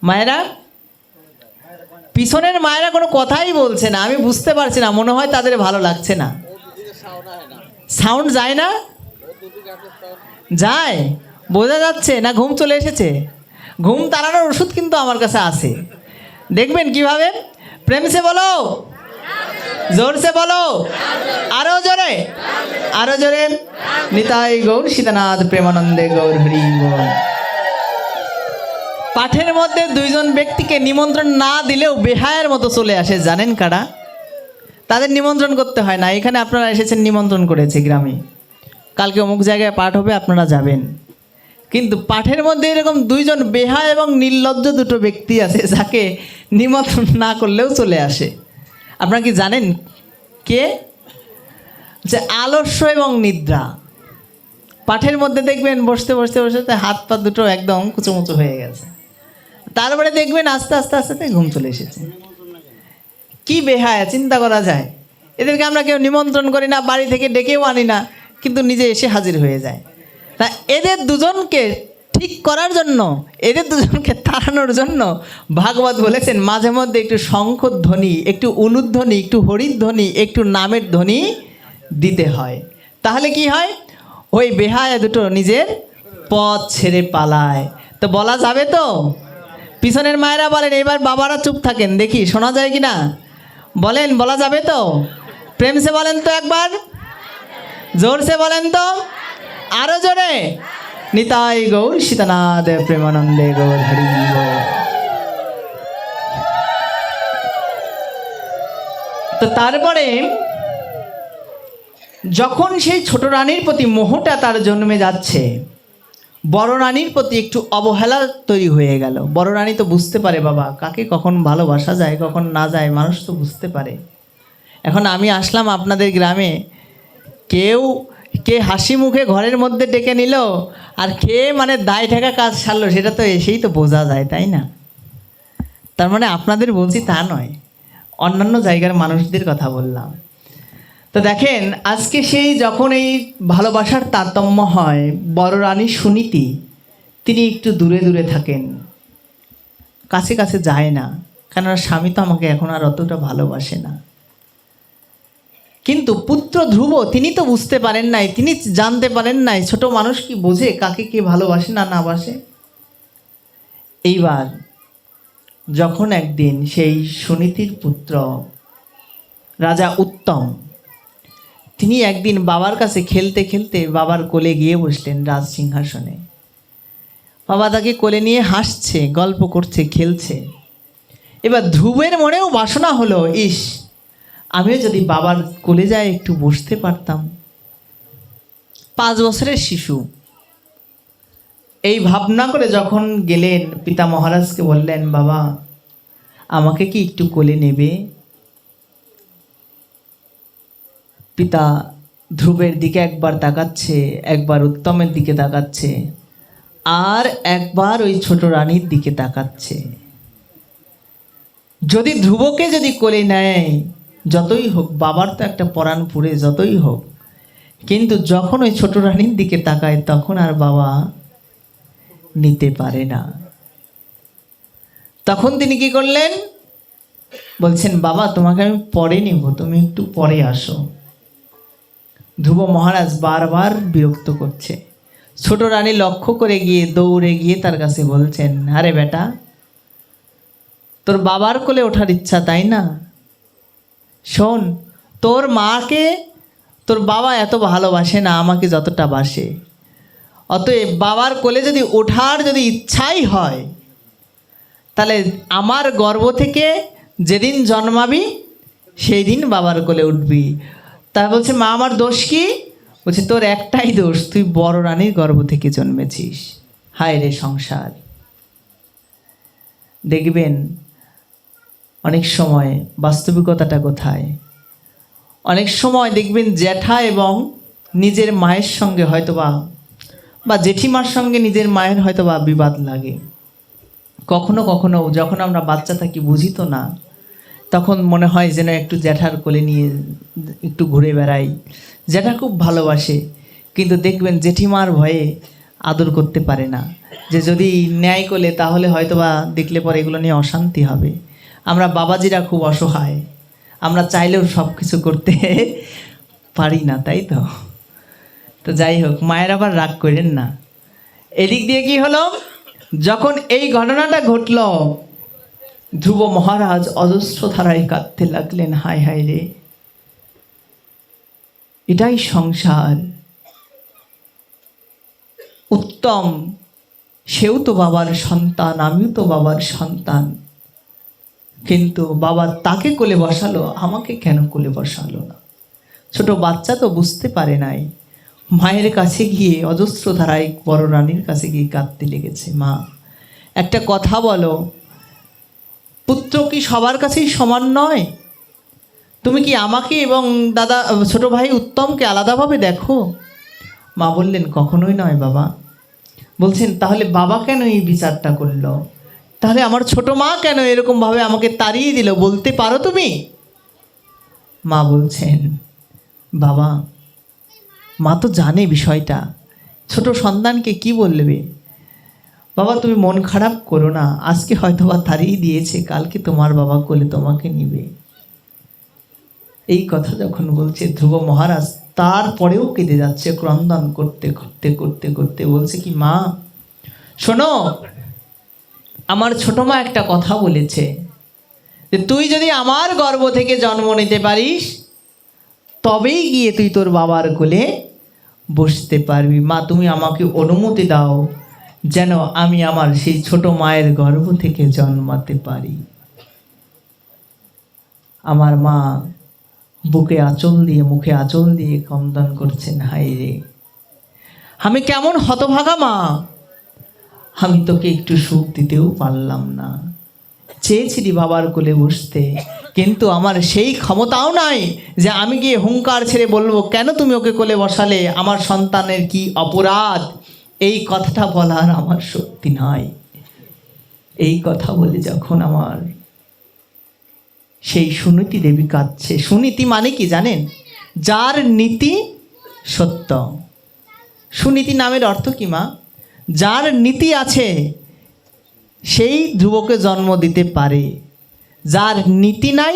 মায়েরা, পিছনের মায়েরা কোনো কথাই বলছে না, আমি বুঝতে পারছি না, মনে হয় তাদের ভালো লাগছে না। সাউন্ড যায় না? যায়, বোঝা যাচ্ছে না? ঘুম চলে এসেছে? ঘুম তাড়ানোর ওষুধ কিন্তু আমার কাছে আছে। দেখবেন কিভাবে, প্রেম সে বলো, জোর সে বলো, আরো জোরে, আরো জোরে। নিতাই গৌর সীতানাথ প্রেমানন্দে গৌর হরি বল। পাঠের মধ্যে 2 জন ব্যক্তিকে নিমন্ত্রণ না দিলেও বেহায়ের মতো চলে আসে, জানেন কারা? তাদের নিমন্ত্রণ করতে হয় না, এখানে আপনারা এসেছেন নিমন্ত্রণ করেছে গ্রামে, কালকে অমুক জায়গায় পাঠ হবে আপনারা যাবেন। কিন্তু পাঠের মধ্যে এরকম 2 জন বেহায়া এবং নির্লজ্জ দুটো ব্যক্তি আছে যাকে নিমন্ত্রণ না করলেও চলে আসে। আপনারা কি জানেন কে? যে আলস্য এবং নিদ্রা। পাঠের মধ্যে দেখবেন বসতে বসতে বসতে হাত পা দুটো একদম কুচুমুচু হয়ে গেছে, তারপরে দেখবেন আস্তে আস্তে আস্তে ঘুম চলে এসেছে। কি বেহায়া, চিন্তা করা যায়। এদেরকে আমরা কেউ নিমন্ত্রণ করি না, বাড়ি থেকে ডেকেও আনি না, কিন্তু নিজে এসে হাজির হয়ে যায়। তা এদের দুজনকে ঠিক করার জন্য, এদের দুজনকে তাড়ানোর জন্য ভাগবত বলেছেন মাঝে মধ্যে একটু শঙ্খধ্বনি, একটু অনুধ্বনি, একটু হরিধ্বনি, একটু নামের ধ্বনি দিতে হয়। তাহলে কি হয়, ওই বেহায়া দুটো নিজের পথ ছেড়ে পালায়। তো বলা যাবে তো? পিছনের মায়েরা বলেন, এবার বাবারা চুপ থাকেন, দেখি শোনা যায় কি না। বলেন, বলা যাবে তো? প্রেম সে বলেন তো একবার, জোর সে বলেন তো, আরো জোরে। নিতাই গৌর সীতানাথ প্রেমানন্দে গৌর হরি বল। তো তারপরে যখন সেই ছোট রানীর প্রতি মোহটা তার জন্মে যাচ্ছে, বড় রানীর প্রতি একটু অবহেলা তৈরি হয়ে গেল। বড় রানী তো বুঝতে পারে বাবা কাকে কখন ভালোবাসা যায় কখন না যায়, মানুষ তো বুঝতে পারে। এখন আমি আসলাম আপনাদের গ্রামে, কেউ কে হাসি মুখে ঘরের মধ্যে ডেকে নিল, আর কে মানে দায় ঠেকা কাজ সারলো, সেটা তো এসেই তো বোঝা যায়, তাই না? তার মানে আপনাদের বলছি তা নয়, অন্যান্য জায়গার মানুষদের কথা বললাম। তো দেখেন, আজকে সেই যখন এই ভালোবাসার তারতম্য হয়, বড় রানী সুনীতি তিনি একটু দূরে দূরে থাকেন, কাছে কাছে যায় না, কেননা স্বামী তো আমাকে এখন আর অতটা ভালোবাসে না। কিন্তু পুত্র ধ্রুব তিনি তো বুঝতে পারেন নাই, তিনি জানতে পারেন নাই ছোট মানুষ কি বোঝে কাকে কে ভালোবাসে না না বাসে। এইবার যখন একদিন সেই সুনীতির পুত্র রাজা উত্তম, তিনি একদিন বাবার কাছে খেলতে খেলতে বাবার কোলে গিয়ে বসলেন রাজ সিংহাসনে। বাবা তাকে কোলে নিয়ে হাসছে, গল্প করছে, খেলছে। এবার ধ্রুবের মনেও বাসনা হলো, ইস আমিও যদি বাবার কোলে যায় একটু বসতে পারতাম। 5 বছরের শিশু এই ভাবনা করে যখন গেলেন, পিতা মহারাজকে বললেন, বাবা আমাকে কি একটু কোলে নেবে? পিতা ধ্রুবের দিকে একবার তাকাচ্ছে, একবার উত্তমের দিকে তাকাচ্ছে, আর একবার ওই ছোট রানীর দিকে তাকাচ্ছে। যদি ধ্রুবকে যদি কোলে নেয়, যতই হোক বাবার তো একটা পরাণ পুড়ে, যতই হোক, কিন্তু যখন ওই ছোট রানীর দিকে তাকায় তখন আর বাবা নিতে পারে না। তখন তিনি কি করলেন, বলছেন, বাবা তোমাকে আমি পরে নিব, তুমি একটু পরে আসো। ধ্রুব মহারাজ বারবার বিরক্ত করছে। ছোট রানী লক্ষ্য করে গিয়ে দৌড়ে গিয়ে তার কাছে বলছেন, আরে বেটা, তোর বাবার কোলে ওঠার ইচ্ছা তাই না? শোন, তোর মাকে তোর বাবা এত ভালোবাসে না আমাকে যতটা বাসে, অতএব বাবার কোলে যদি ওঠার যদি ইচ্ছাই হয়, তাহলে আমার গর্ভ থেকে যেদিন জন্মাবি সেই দিন বাবার কোলে উঠবি। তা বলছে, মা আমার দোষ কি? বলছে, তোর একটাই দোষ, তুই বড় রানীর গর্ভ থেকে জন্মেছিস। হায় রে সংসার। দেখবেন অনেক সময় বাস্তবিকতাটা কোথায়, অনেক সময় দেখবেন জ্যাঠা এবং নিজের মায়ের সঙ্গে হয়তোবা বা জেঠিমার সঙ্গে নিজের মায়ের হয়তোবা বিবাদ লাগে। কখনো কখনো যখন আমরা বাচ্চা থাকি বুঝি তো না, তখন মনে হয় যেন একটু জ্যাঠার কোলে নিয়ে একটু ঘুরে বেড়াই। জ্যাঠা খুব ভালোবাসে, কিন্তু দেখবেন জেঠিমার ভয়ে আদর করতে পারে না, যে যদি ন্যায় কোলে তাহলে হয়তোবা দেখলে পরে এগুলো নিয়ে অশান্তি হবে। আমরা বাবাজিরা খুব অসহায়, আমরা চাইলেও সব কিছু করতে পারি না, তাই তো? তো যাই হোক, মায়ের আবার রাগ করেন না। এদিক দিয়ে কি হলো, যখন এই ঘটনাটা ঘটল, ধ্রুব মহারাজ অজস্র ধারায় কাঁদতে লাগলেন, হায় হায় রে, এটাই সংসার। উত্তম সেও তো বাবার সন্তান, আমিও তো বাবার সন্তান, কিন্তু বাবা তাকে কোলে বসালো, আমাকে কেন কোলে বসালো না? ছোট বাচ্চা তো বুঝতে পারে নাই, মায়ের কাছে গিয়ে অজস্র ধারায় বড় রানীর কাছে গিয়ে কাঁদতে লেগেছে। মা একটা কথা বলো, পুত্র কি সবার কাছেই সমান নয়? তুমি কি আমাকে এবং দাদা ছোট ভাই উত্তমকে আলাদাভাবে দেখো? মা বললেন, কখনোই নয় বাবা। বলছেন, তাহলে বাবা কেন এই বিচারটা করলো? তাহলে আমার ছোট মা কেন এরকমভাবে আমাকে তাড়িয়ে দিল, বলতে পারো তুমি? মা বলছেন, বাবা মা তো জানে বিষয়টা, ছোট সন্তানকে কি বলবে। বাবা তুমি মন খারাপ করো না, আজকে হয়তো বা তাড়িয়ে দিয়েছে, কালকে তোমার বাবা কোলে তোমাকে নিবে। এই কথা যখন বলছে, ধ্রুব মহারাজ তারপরেও কেঁদে যাচ্ছে, ক্রন্দন করতে করতে করতে করতে বলছে কি, মা শোনো, আমার ছোট মা একটা কথা বলেছে, যে তুই যদি আমার গর্ভ থেকে জন্ম নিতে পারিস তবেই গিয়ে তুই তোর বাবার কোলে বসতে পারবি। মা তুমি আমাকে অনুমতি দাও যেন আমি আমার সেই ছোট মায়ের গর্ভ থেকে জন্মাতে পারি। আমার মা বুকে আঁচল দিয়ে, মুখে আঁচল দিয়ে ক্রন্দন করছেন, হায় রে, আমি কেমন হতভাগা মা, আমি তোকে একটু সুখ দিতেও পারলাম না। চেয়েছিলি বাবার কোলে বসতে, কিন্তু আমার সেই ক্ষমতাও নাই যে আমি গিয়ে হুঙ্কার ছেড়ে বলবো কেন তুমি ওকে কোলে বসালে, আমার সন্তানের কি অপরাধ, এই কথাটা বলার আমার শক্তি নাই। এই কথা বলে যখন আমার সেই সুনীতি দেবী কাঁদছে। সুনীতি মানে কি জানেন? যার নীতি সত্য। সুনীতি নামের অর্থ কি মা? যার নীতি আছে সেই ধ্রুবকে জন্ম দিতে পারে, যার নীতি নাই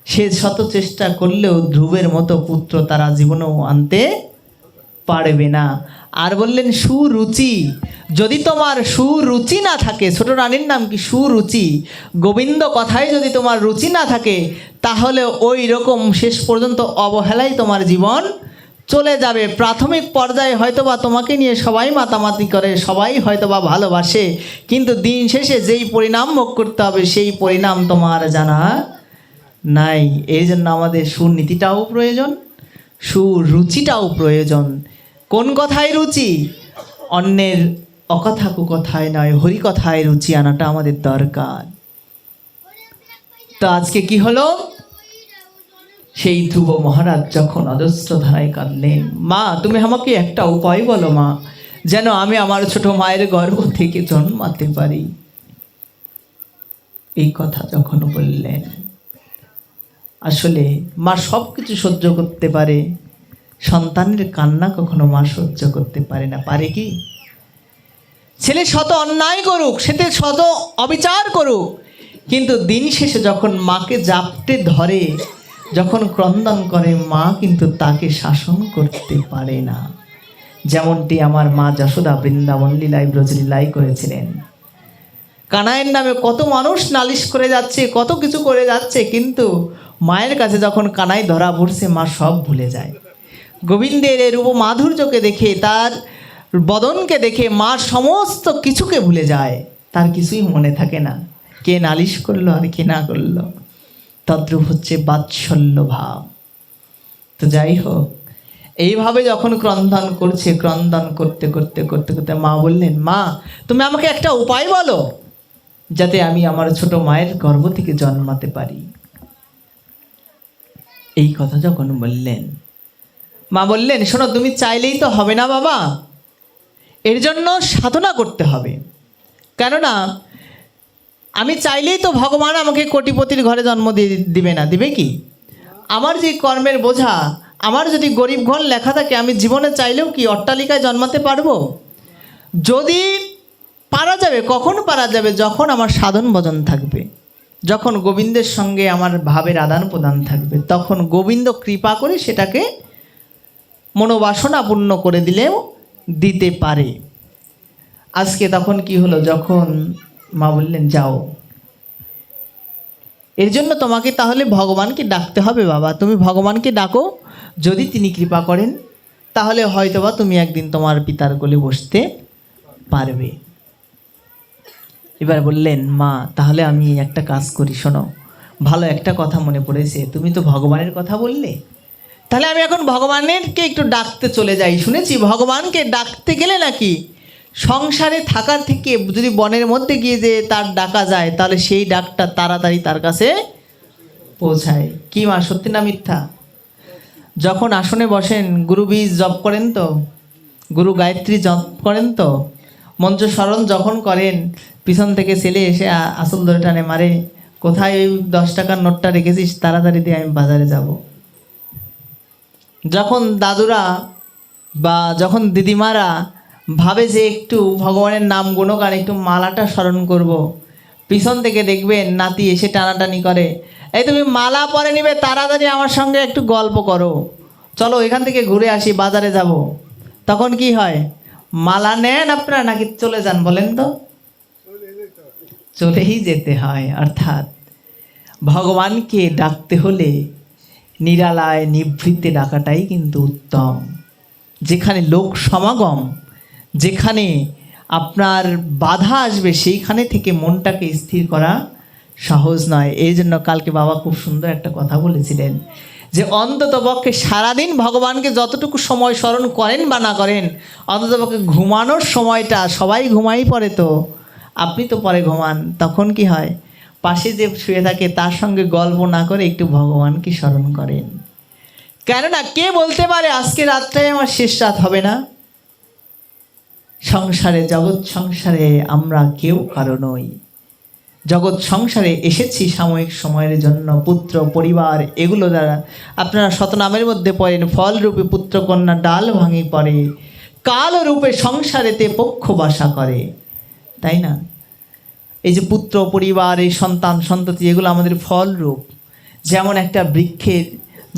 সে শত চেষ্টা করলেও ধ্রুবের মতো পুত্র তারা জীবনেও আনতে পারবে না। আর বললেন সুরুচি, যদি তোমার সুরুচি না থাকে, ছোট রানীর নাম কি সুরুচি, গোবিন্দ কথায় যদি তোমার রুচি না থাকে তাহলে ওই রকম শেষ পর্যন্ত অবহেলায় তোমার জীবন চলে যাবে। প্রাথমিক পর্যায়ে হয়তোবা তোমাকে নিয়ে সবাই মাতামাতি করে, সবাই হয়তোবা ভালোবাসে, কিন্তু দিন শেষে যেই পরিণাম ভোগ করতে হবে সেই পরিণাম তোমার জানা নাই। এই জন্য আমাদের সুনীতিটাও প্রয়োজন, সুরুচিটাও প্রয়োজন। কোন কথায় রুচি? অন্যের অকথা কুকথায় নয়, হরিকথায় রুচি আনাটা আমাদের দরকার। তো আজকে কি হলো? সেই ধ্রুব মহারাজ যখন অজস্র ধারায় কাঁদলেন, মা তুমি আমাকে একটা উপায় বলো মা, যেন আমি আমার ছোট মায়ের গর্ভ থেকে জন্মাতে পারি। এই কথা যখন বললেন, আসলে মা সব কিছু সহ্য করতে পারে, সন্তানের কান্না কখনো মা সহ্য করতে পারে না। পারে কি? ছেলে শত অন্যায় করুক, সেতে শত অবিচার করুক, কিন্তু দিন শেষে যখন মাকে জাপটে ধরে, যখন ক্রন্দন করে, মা কিন্তু তাকে শাসন করতে পারে না। যেমনটি আমার মা যশোদা বৃন্দাবন লীলায় ব্রজলীলায় করেছিলেন। কানাইয়ের নামে কত মানুষ নালিশ করে যাচ্ছে, কত কিছু করে যাচ্ছে, কিন্তু মায়ের কাছে যখন কানাই ধরা পড়ছে মা সব ভুলে যায়। গোবিন্দের এই রূপ মাধুর্যকে দেখে, তার বদনকে দেখে মা সমস্ত কিছুকে ভুলে যায়, তার কিছুই মনে থাকে না, কে নালিশ করলো আর কে না করলো। তদ্রূপ হচ্ছে বাৎসল্য ভাব। তো যাই হোক, এইভাবে যখন ক্রন্দন করছে, ক্রন্দন করতে করতে করতে করতে মা বললেন, মা তুমি আমাকে একটা উপায় বলো যাতে আমি আমার ছোট মায়ের গর্ভ থেকে জন্মাতে পারি। এই কথা যখন বললেন, মা বললেন, শোনো তুমি চাইলেই তো হবে না বাবা, এর জন্য সাধনা করতে হবে। কেননা আমি চাইলেই তো ভগবান আমাকে কোটিপতির ঘরে জন্ম দিবে না, দিবে কি? আমার যে কর্মের বোঝা, আমার যদি গরিব ঘর লেখা থাকে, আমি জীবনে চাইলেও কি অট্টালিকায় জন্মাতে পারবো? যদি পারা যাবে, কখন পারা যাবে? যখন আমার সাধন ভজন থাকবে, যখন গোবিন্দের সঙ্গে আমার ভাবের আদান প্রদান থাকবে, তখন গোবিন্দ কৃপা করে সেটাকে মনোবাসনা পূর্ণ করে দিলেও দিতে পারে। আজকে তখন কি হলো, যখন মা বললেন যাও, এর জন্য তোমাকে তাহলে ভগবানকে ডাকতে হবে বাবা, তুমি ভগবানকে ডাকো, যদি তিনি কৃপা করেন তাহলে হয়তোবা তুমি একদিন তোমার পিতার কোলে বসতে পারবে। এবার বললেন, মা তাহলে আমি একটা কাজ করি, শোনো ভালো একটা কথা মনে পড়েছে, তুমি তো ভগবানের কথা বললে, তাহলে আমি এখন ভগবানেরকে একটু ডাকতে চলে যাই। শুনেছি ভগবানকে ডাকতে গেলে নাকি সংসারে থাকার থেকে যদি বনের মধ্যে গিয়ে যে তার ডাকা যায়, তাহলে সেই ডাকটা তাড়াতাড়ি তার কাছে পৌঁছায়। কি মা, সত্যি না মিথ্যা? যখন আসনে বসেন, গুরু বীজ জপ করেন তো, গুরু গায়ত্রী জপ করেন তো, মঞ্চ স্মরণ যখন করেন, পিছন থেকে ছেলে এসে আসল ধরে টানে, মারে কোথায় ওই 10 টাকার নোটটা রেখেছিস, তাড়াতাড়ি দিয়ে আমি বাজারে যাব। যখন দাদুরা বা যখন দিদিমারা ভাবে যে একটু ভগবানের নাম গুণগান, একটু মালাটা স্মরণ করব, পিছন থেকে দেখবেন নাতি এসে টানাটানি করে, এই তুমি মালা পরে নিবে, তাড়াতাড়ি আমার সঙ্গে একটু গল্প করো, চলো এখান থেকে ঘুরে আসি, বাজারে যাব। তখন কি হয়, মালা নেন আপনারা নাকি চলে যান বলেন তো? চলেই যেতে হয়। অর্থাৎ ভগবানকে ডাকতে হলে নিরালায় নিভৃতে ডাকাটাই কিন্তু উত্তম। যেখানে লোক সমাগম, যেখানে আপনার বাধা আসবে, সেইখানে থেকে মনটাকে স্থির করা সহজ নয়। এই জন্য কালকে বাবা খুব সুন্দর একটা কথা বলেছিলেন যে অন্তত পক্ষে সারাদিন ভগবানকে যতটুকু সময় স্মরণ করেন বা না করেন, অন্তত পক্ষে ঘুমানোর সময়টা, সবাই ঘুমাই পড়ে তো, আপনি তো পরে ঘুমান, তখন কি হয়, পাশে যে শুয়ে থাকে তার সঙ্গে গল্প না করে একটু ভগবানকে স্মরণ করেন। কেননা কে বলতে পারে আজকে রাতটাই আমার শেষ রাত হবে না? সংসারে, জগৎ সংসারে আমরা কেউ কারো নই। জগৎ সংসারে এসেছি সাময়িক সময়ের জন্য। পুত্র, পরিবার, এগুলো দ্বারা আপনারা শতনামের মধ্যে পড়েন, ফলরূপে পুত্র কন্যা ডাল ভাঙি পড়ে, কালরূপে সংসারেতে পক্ষ বাসা করে। তাই না? এই যে পুত্র, পরিবার, এই সন্তান, সন্ততি, এগুলো আমাদের ফলরূপ। যেমন একটা বৃক্ষের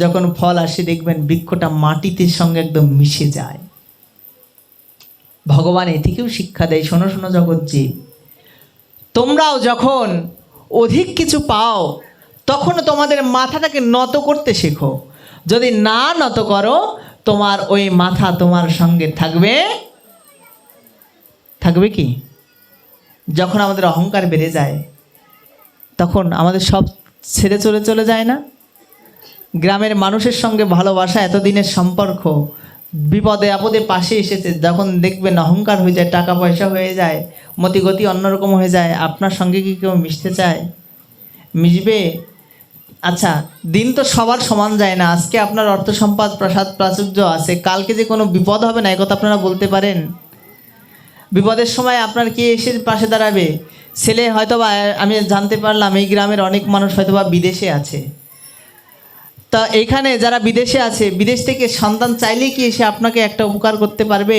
যখন ফল আসে দেখবেন বৃক্ষটা মাটিতে সঙ্গে একদম মিশে যায়। ভগবান এটিকেও শিক্ষা দেয়, শোনো শোনো জগৎ জীব, তোমরাও যখন অধিক কিছু পাও তখন তোমাদের মাথাটাকে নত করতে শেখো। যদি না নত করো তোমার ওই মাথা তোমার সঙ্গে থাকবে। থাকবে কি? যখন আমাদের অহংকার বেড়ে যায় তখন আমাদের সব ছেড়ে চলে যায় না? গ্রামের মানুষের সঙ্গে ভালোবাসা, এতদিনের সম্পর্ক, বিপদে আপদে পাশে এসেছে, যখন দেখবেন অহংকার হয়ে যায়, টাকা পয়সা হয়ে যায়, মতিগতি অন্যরকম হয়ে যায়, আপনার সঙ্গে কি কেউ মিশতে চায়? মিশবে? আচ্ছা, দিন তো সবার সমান যায় না। আজকে আপনার অর্থ সম্পদ, প্রাসাদ, প্রাচুর্য আছে, কালকে যে কোনো বিপদ হবে না, একথা আপনারা বলতে পারেন? বিপদের সময় আপনার কে এসে পাশে দাঁড়াবে? ছেলে হয়তোবা, আমি জানতে পারলাম এই গ্রামের অনেক মানুষ হয়তোবা বিদেশে আছে। তা এইখানে যারা বিদেশে আছে, বিদেশ থেকে সন্তান চাইলেই কি এসে আপনাকে একটা উপকার করতে পারবে?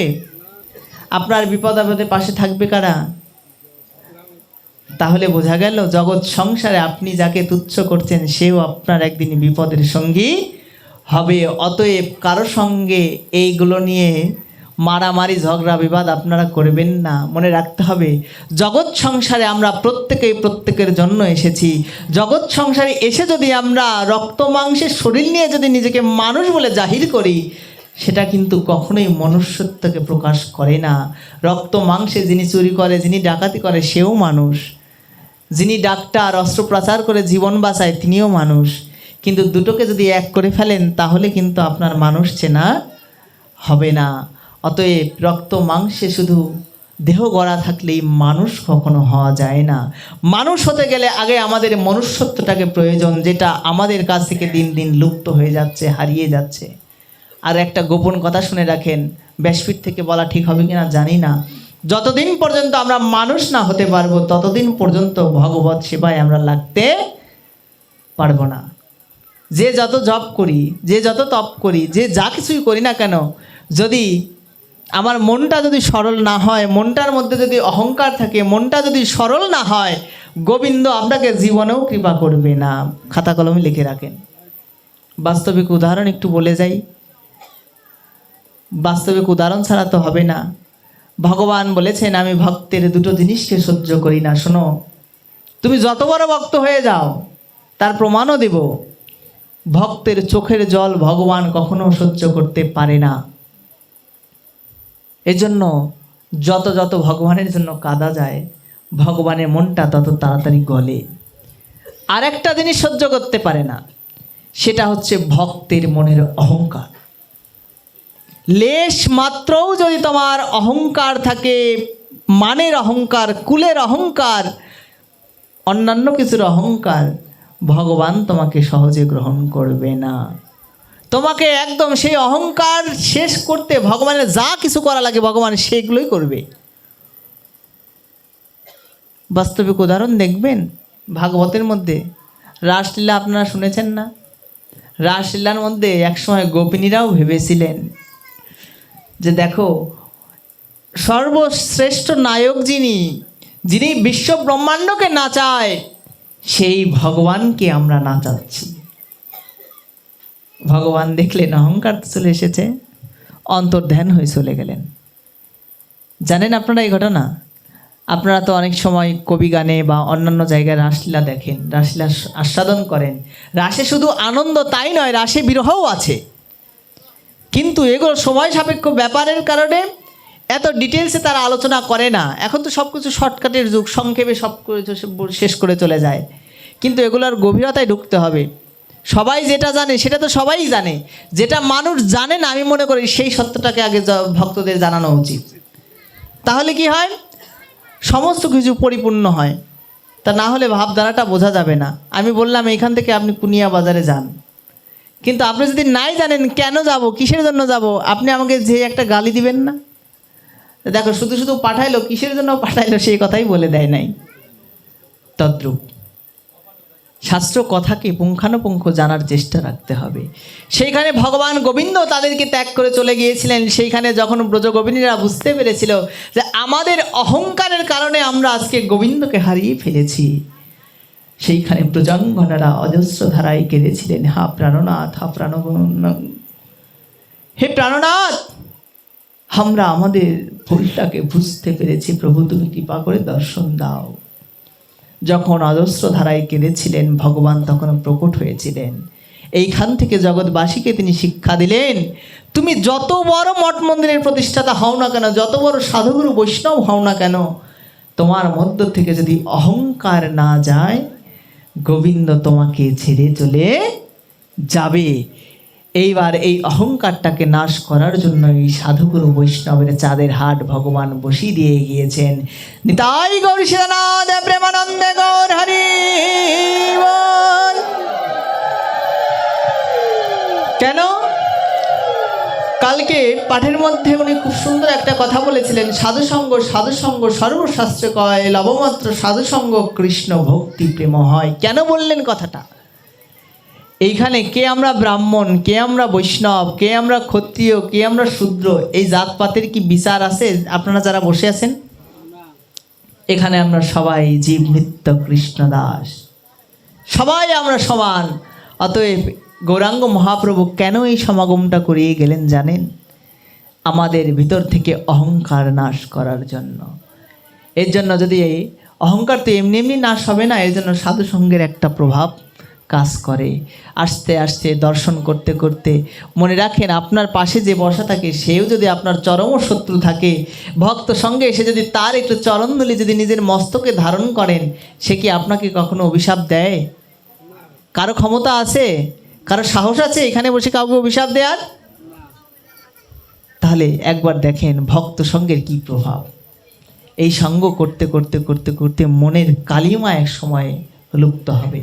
আপনার বিপদ আপদে পাশে থাকবে কারা? তাহলে বোঝা গেল জগৎ সংসারে আপনি যাকে তুচ্ছ করছেন সেও আপনার একদিন বিপদের সঙ্গী হবে। অতএব কারো সঙ্গে এইগুলো নিয়ে মারামারি, ঝগড়া, বিবাদ আপনারা করবেন না। মনে রাখতে হবে জগৎ সংসারে আমরা প্রত্যেকেই প্রত্যেকের জন্য এসেছি। জগৎ সংসারে এসে যদি আমরা রক্ত মাংসের শরীর নিয়ে যদি নিজেকে মানুষ বলে জাহির করি, সেটা কিন্তু কখনোই মনুষ্যত্বকে প্রকাশ করে না। রক্ত মাংসে যিনি চুরি করে, যিনি ডাকাতি করে, সেও মানুষ। যিনি ডাক্তার, অস্ত্রোপচার করে জীবন বাঁচায়, তিনিও মানুষ। কিন্তু দুটোকে যদি এক করে ফেলেন তাহলে কিন্তু আপনার মানুষ চেনা হবে না। অতএব রক্ত মাংসে শুধু দেহ গড়া থাকলেই মানুষ কখনো হওয়া যায় না। মানুষ হতে গেলে আগে আমাদের মনুষ্যত্বটাকে প্রয়োজন, যেটা আমাদের কাছ থেকে দিন দিন লুপ্ত হয়ে যাচ্ছে, হারিয়ে যাচ্ছে। আর একটা গোপন কথা শুনে রাখেন, ব্যাসপীঠ থেকে বলা ঠিক হবে কিনা জানি না, যতদিন পর্যন্ত আমরা মানুষ না হতে পারবো ততদিন পর্যন্ত ভগবত সেবায় আমরা লাগতে পারবো না। যে যত জপ করি, যে যত তপ করি, যে যা কিছুই করি না কেন, যদি আমার মনটা যদি সরল না হয়, মনটার মধ্যে যদি অহংকার থাকে, মনটা যদি সরল না হয়, গোবিন্দ আপনাকে জীবনেও কৃপা করবে না। খাতা কলমে লিখে রাখেন। বাস্তবিক উদাহরণ একটু বলে যাই, বাস্তবিক উদাহরণ ছাড়া তো হবে না। ভগবান বলেছেন আমি ভক্তের দুটো জিনিসকে সহ্য করি না। শোনো, তুমি যত বড় ভক্ত হয়ে যাও তার প্রমাণও দেব, ভক্তের চোখের জল ভগবান কখনো সহ্য করতে পারে না। এজন্য যত যত ভগবানের জন্য কাঁদা যায়, ভগবানের মনটা তত তাড়াতাড়ি গলে। আর একটা জিনিস সহ্য করতে পারে না, সেটা হচ্ছে ভক্তের মনের অহংকার। লেশ মাত্রও যদি তোমার অহংকার থাকে, মানের অহংকার, কুলের অহংকার, অন্যান্য কিছুর অহংকার, ভগবান তোমাকে সহজে গ্রহণ করবে না। তোমাকে একদম সেই অহংকার শেষ করতে ভগবানের যা কিছু করা লাগে ভগবান সেগুলোই করবে। বাস্তবিক উদাহরণ দেখবেন ভাগবতের মধ্যে। রাসলীলা আপনারা শুনেছেন না? রাসলীলার মধ্যে একসময় গোপিনীরাও ভেবেছিলেন যে দেখো, সর্বশ্রেষ্ঠ নায়ক যিনি, যিনি বিশ্ব ব্রহ্মাণ্ডকে নাচায়, সেই ভগবানকে আমরা নাচাচ্ছি। ভগবান দেখলেন অহংকার চলে এসেছে, অন্তর্ধান হয়ে চলে গেলেন। জানেন আপনারা এই ঘটনা? আপনারা তো অনেক সময় কবি গানে বা অন্যান্য জায়গায় রাসলীলা দেখেন, রাসলীলা আস্বাদন করেন। রাসে শুধু আনন্দ তাই নয়, রাসে বিরহও আছে। কিন্তু এগুলো সময় সাপেক্ষ ব্যাপারের কারণে এত ডিটেলসে তারা আলোচনা করে না। এখন তো সব কিছু শর্টকাটের যুগ, সংক্ষেপে সব কিছু শেষ করে চলে যায়। কিন্তু এগুলোর গভীরতায় ঢুকতে হবে। সবাই যেটা জানে সেটা তো সবাই জানে, যেটা মানুষ জানে না আমি মনে করি সেই সত্যটাকে আগে ভক্তদের জানানো উচিত। তাহলে কি হয়? সমস্ত কিছু পরিপূর্ণ হয়। তা না হলে ভাবধারাটা বোঝা যাবে না। আমি বললাম এইখান থেকে আপনি কুনিয়া বাজারে যান, কিন্তু আপনি যদি নাই জানেন কেন যাব, কিসের জন্য যাব, আপনি আমাকে যে একটা গালি দিবেন না। দেখো শুধু শুধু পাঠাইলো, কিসের জন্য পাঠাইলো সেই কথাই বলে দেয় নাই। তদ্রূপ শাস্ত্র কথাকে পুঙ্খানুপুঙ্খ জানার চেষ্টা রাখতে হবে। সেইখানে ভগবান গোবিন্দ তাদেরকে ত্যাগ করে চলে গিয়েছিলেন। সেইখানে যখন ব্রজগোবিনীরা বুঝতে পেরেছিল যে আমাদের অহংকারের কারণে আমরা আজকে গোবিন্দকে হারিয়ে ফেলেছি, সেইখানে প্রজঙ্গনারা অজস্র ধারায় কেঁদেছিলেন, হা প্রাণনাথ, হা হে প্রাণনাথ, আমরা আমাদের ভুলটাকে বুঝতে পেরেছি, প্রভু তুমি কৃপা করে দর্শন দাও। যখন অজস্র ধারায় কেঁদেছিলেন, ভগবান তখন প্রকট হয়েছিলেন। এইখান থেকে জগৎবাসীকে তিনি শিক্ষা দিলেন, তুমি যত বড় মঠ মন্দিরের প্রতিষ্ঠাতা হও না কেন, যত বড় সাধুগুরু বৈষ্ণব হও না কেন, তোমার মধ্য থেকে যদি অহংকার না যায়, গোবিন্দ তোমাকে ছেড়ে চলে যাবে। এইবার এই অহংকারটাকে নাশ করার জন্য এই সাধুগুরু বৈষ্ণবের চাঁদের হাট ভগবান বসিয়ে দিয়ে গিয়েছেন। নিতাই গৌর শিরানাথ প্রেমানন্দে গৌর হরি বল। কেন? কালকে পাঠের মধ্যে উনি খুব সুন্দর একটা কথা বলেছিলেন, সাধুসঙ্গ সাধুসঙ্গ সর্বশাস্ত্রে কয়, লবমাত্র সাধুসঙ্গ কৃষ্ণ ভক্তি প্রেম হয়। কেন বললেন কথাটা? এইখানে কে আমরা ব্রাহ্মণ, কে আমরা বৈষ্ণব, কে আমরা ক্ষত্রিয়, কে আমরা শূদ্র, এই জাতপাতের কি বিচার আছে? আপনারা যারা বসে আছেন এখানে, আমরা সবাই জীব নিত্য কৃষ্ণ দাস, সবাই আমরা সমান। অতএব গৌরাঙ্গ মহাপ্রভু কেন এই সমাগমটা করিয়ে গেলেন জানেন? আমাদের ভিতর থেকে অহংকার নাশ করার জন্য। এর জন্য যদি এই অহংকার তো এমনি এমনি নাশ হবে না, এর জন্য সাধুসঙ্গের একটা প্রভাব কাজ করে। আস্তে আস্তে দর্শন করতে করতে মনে রাখেন, আপনার পাশে যে বসা থাকে সেও যদি আপনার চরম শত্রু থাকে, ভক্ত সঙ্গে এসে যদি তার একটু চরণধুলি যদি নিজের মস্তকে ধারণ করেন, সে কি আপনাকে কখনো অভিশাপ দেয়? কারো ক্ষমতা আছে, কারো সাহস আছে এখানে বসে কাউকে অভিশাপ দেওয়ার? তাহলে একবার দেখেন ভক্ত সঙ্গের কি প্রভাব। এই সঙ্গ করতে করতে করতে করতে মনের কালিমা এক সময় লুপ্ত হবে।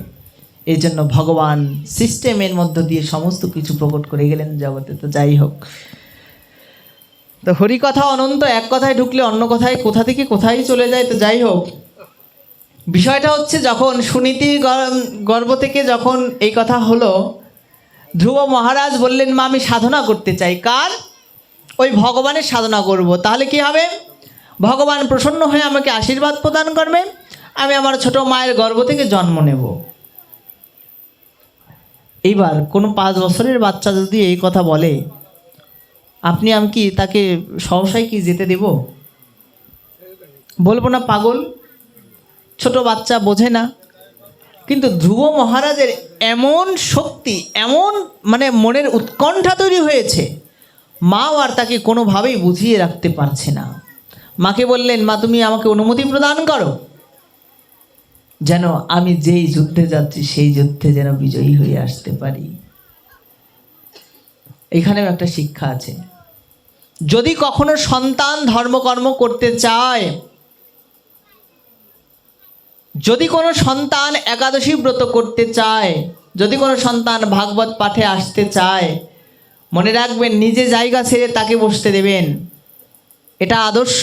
এই জন্য ভগবান সিস্টেমের মধ্য দিয়ে সমস্ত কিছু প্রকট করে গেলেন জগতে। তো যাই হোক, তো হরিকথা অনন্ত, এক কথায় ঢুকলে অন্য কথায় কোথা থেকে কোথায় চলে যায়। তো যাই হোক, বিষয়টা হচ্ছে যখন সুনীতির গর্ভ থেকে যখন এই কথা হলো, ধ্রুব মহারাজ বললেন, মা আমি সাধনা করতে চাই। কার? ওই ভগবানের সাধনা করব। তাহলে কি হবে? ভগবান প্রসন্ন হয়ে আমাকে আশীর্বাদ প্রদান করবে, আমি আমার ছোট মায়ের গর্ভ থেকে জন্ম নেব। এইবার কোনো 5 বছরের বাচ্চা যদি এই কথা বলে, আপনি আমি কি তাকে সহসায় কি যেতে দেব? বলবো না পাগল, ছোট বাচ্চা বোঝে না। কিন্তু ধ্রুব মহারাজের এমন শক্তি, এমন মানে মনের উৎকণ্ঠা তৈরি হয়েছে, মাও আর তাকে কোনোভাবেই বুঝিয়ে রাখতে পারছে না। মাকে বললেন, মা তুমি আমাকে অনুমতি প্রদান করো, যেন আমি যেই যুদ্ধে যাচ্ছি সেই যুদ্ধে যেন বিজয়ী হয়ে আসতে পারি। এখানেও একটা শিক্ষা আছে। যদি কখনো সন্তান ধর্মকর্ম করতে চায়, যদি কোনো সন্তান একাদশী ব্রত করতে চায়, যদি কোনো সন্তান ভাগবত পাঠে আসতে চায়, মনে রাখবেন নিজে জায়গা ছেড়ে তাকে বসতে দেবেন। এটা আদর্শ।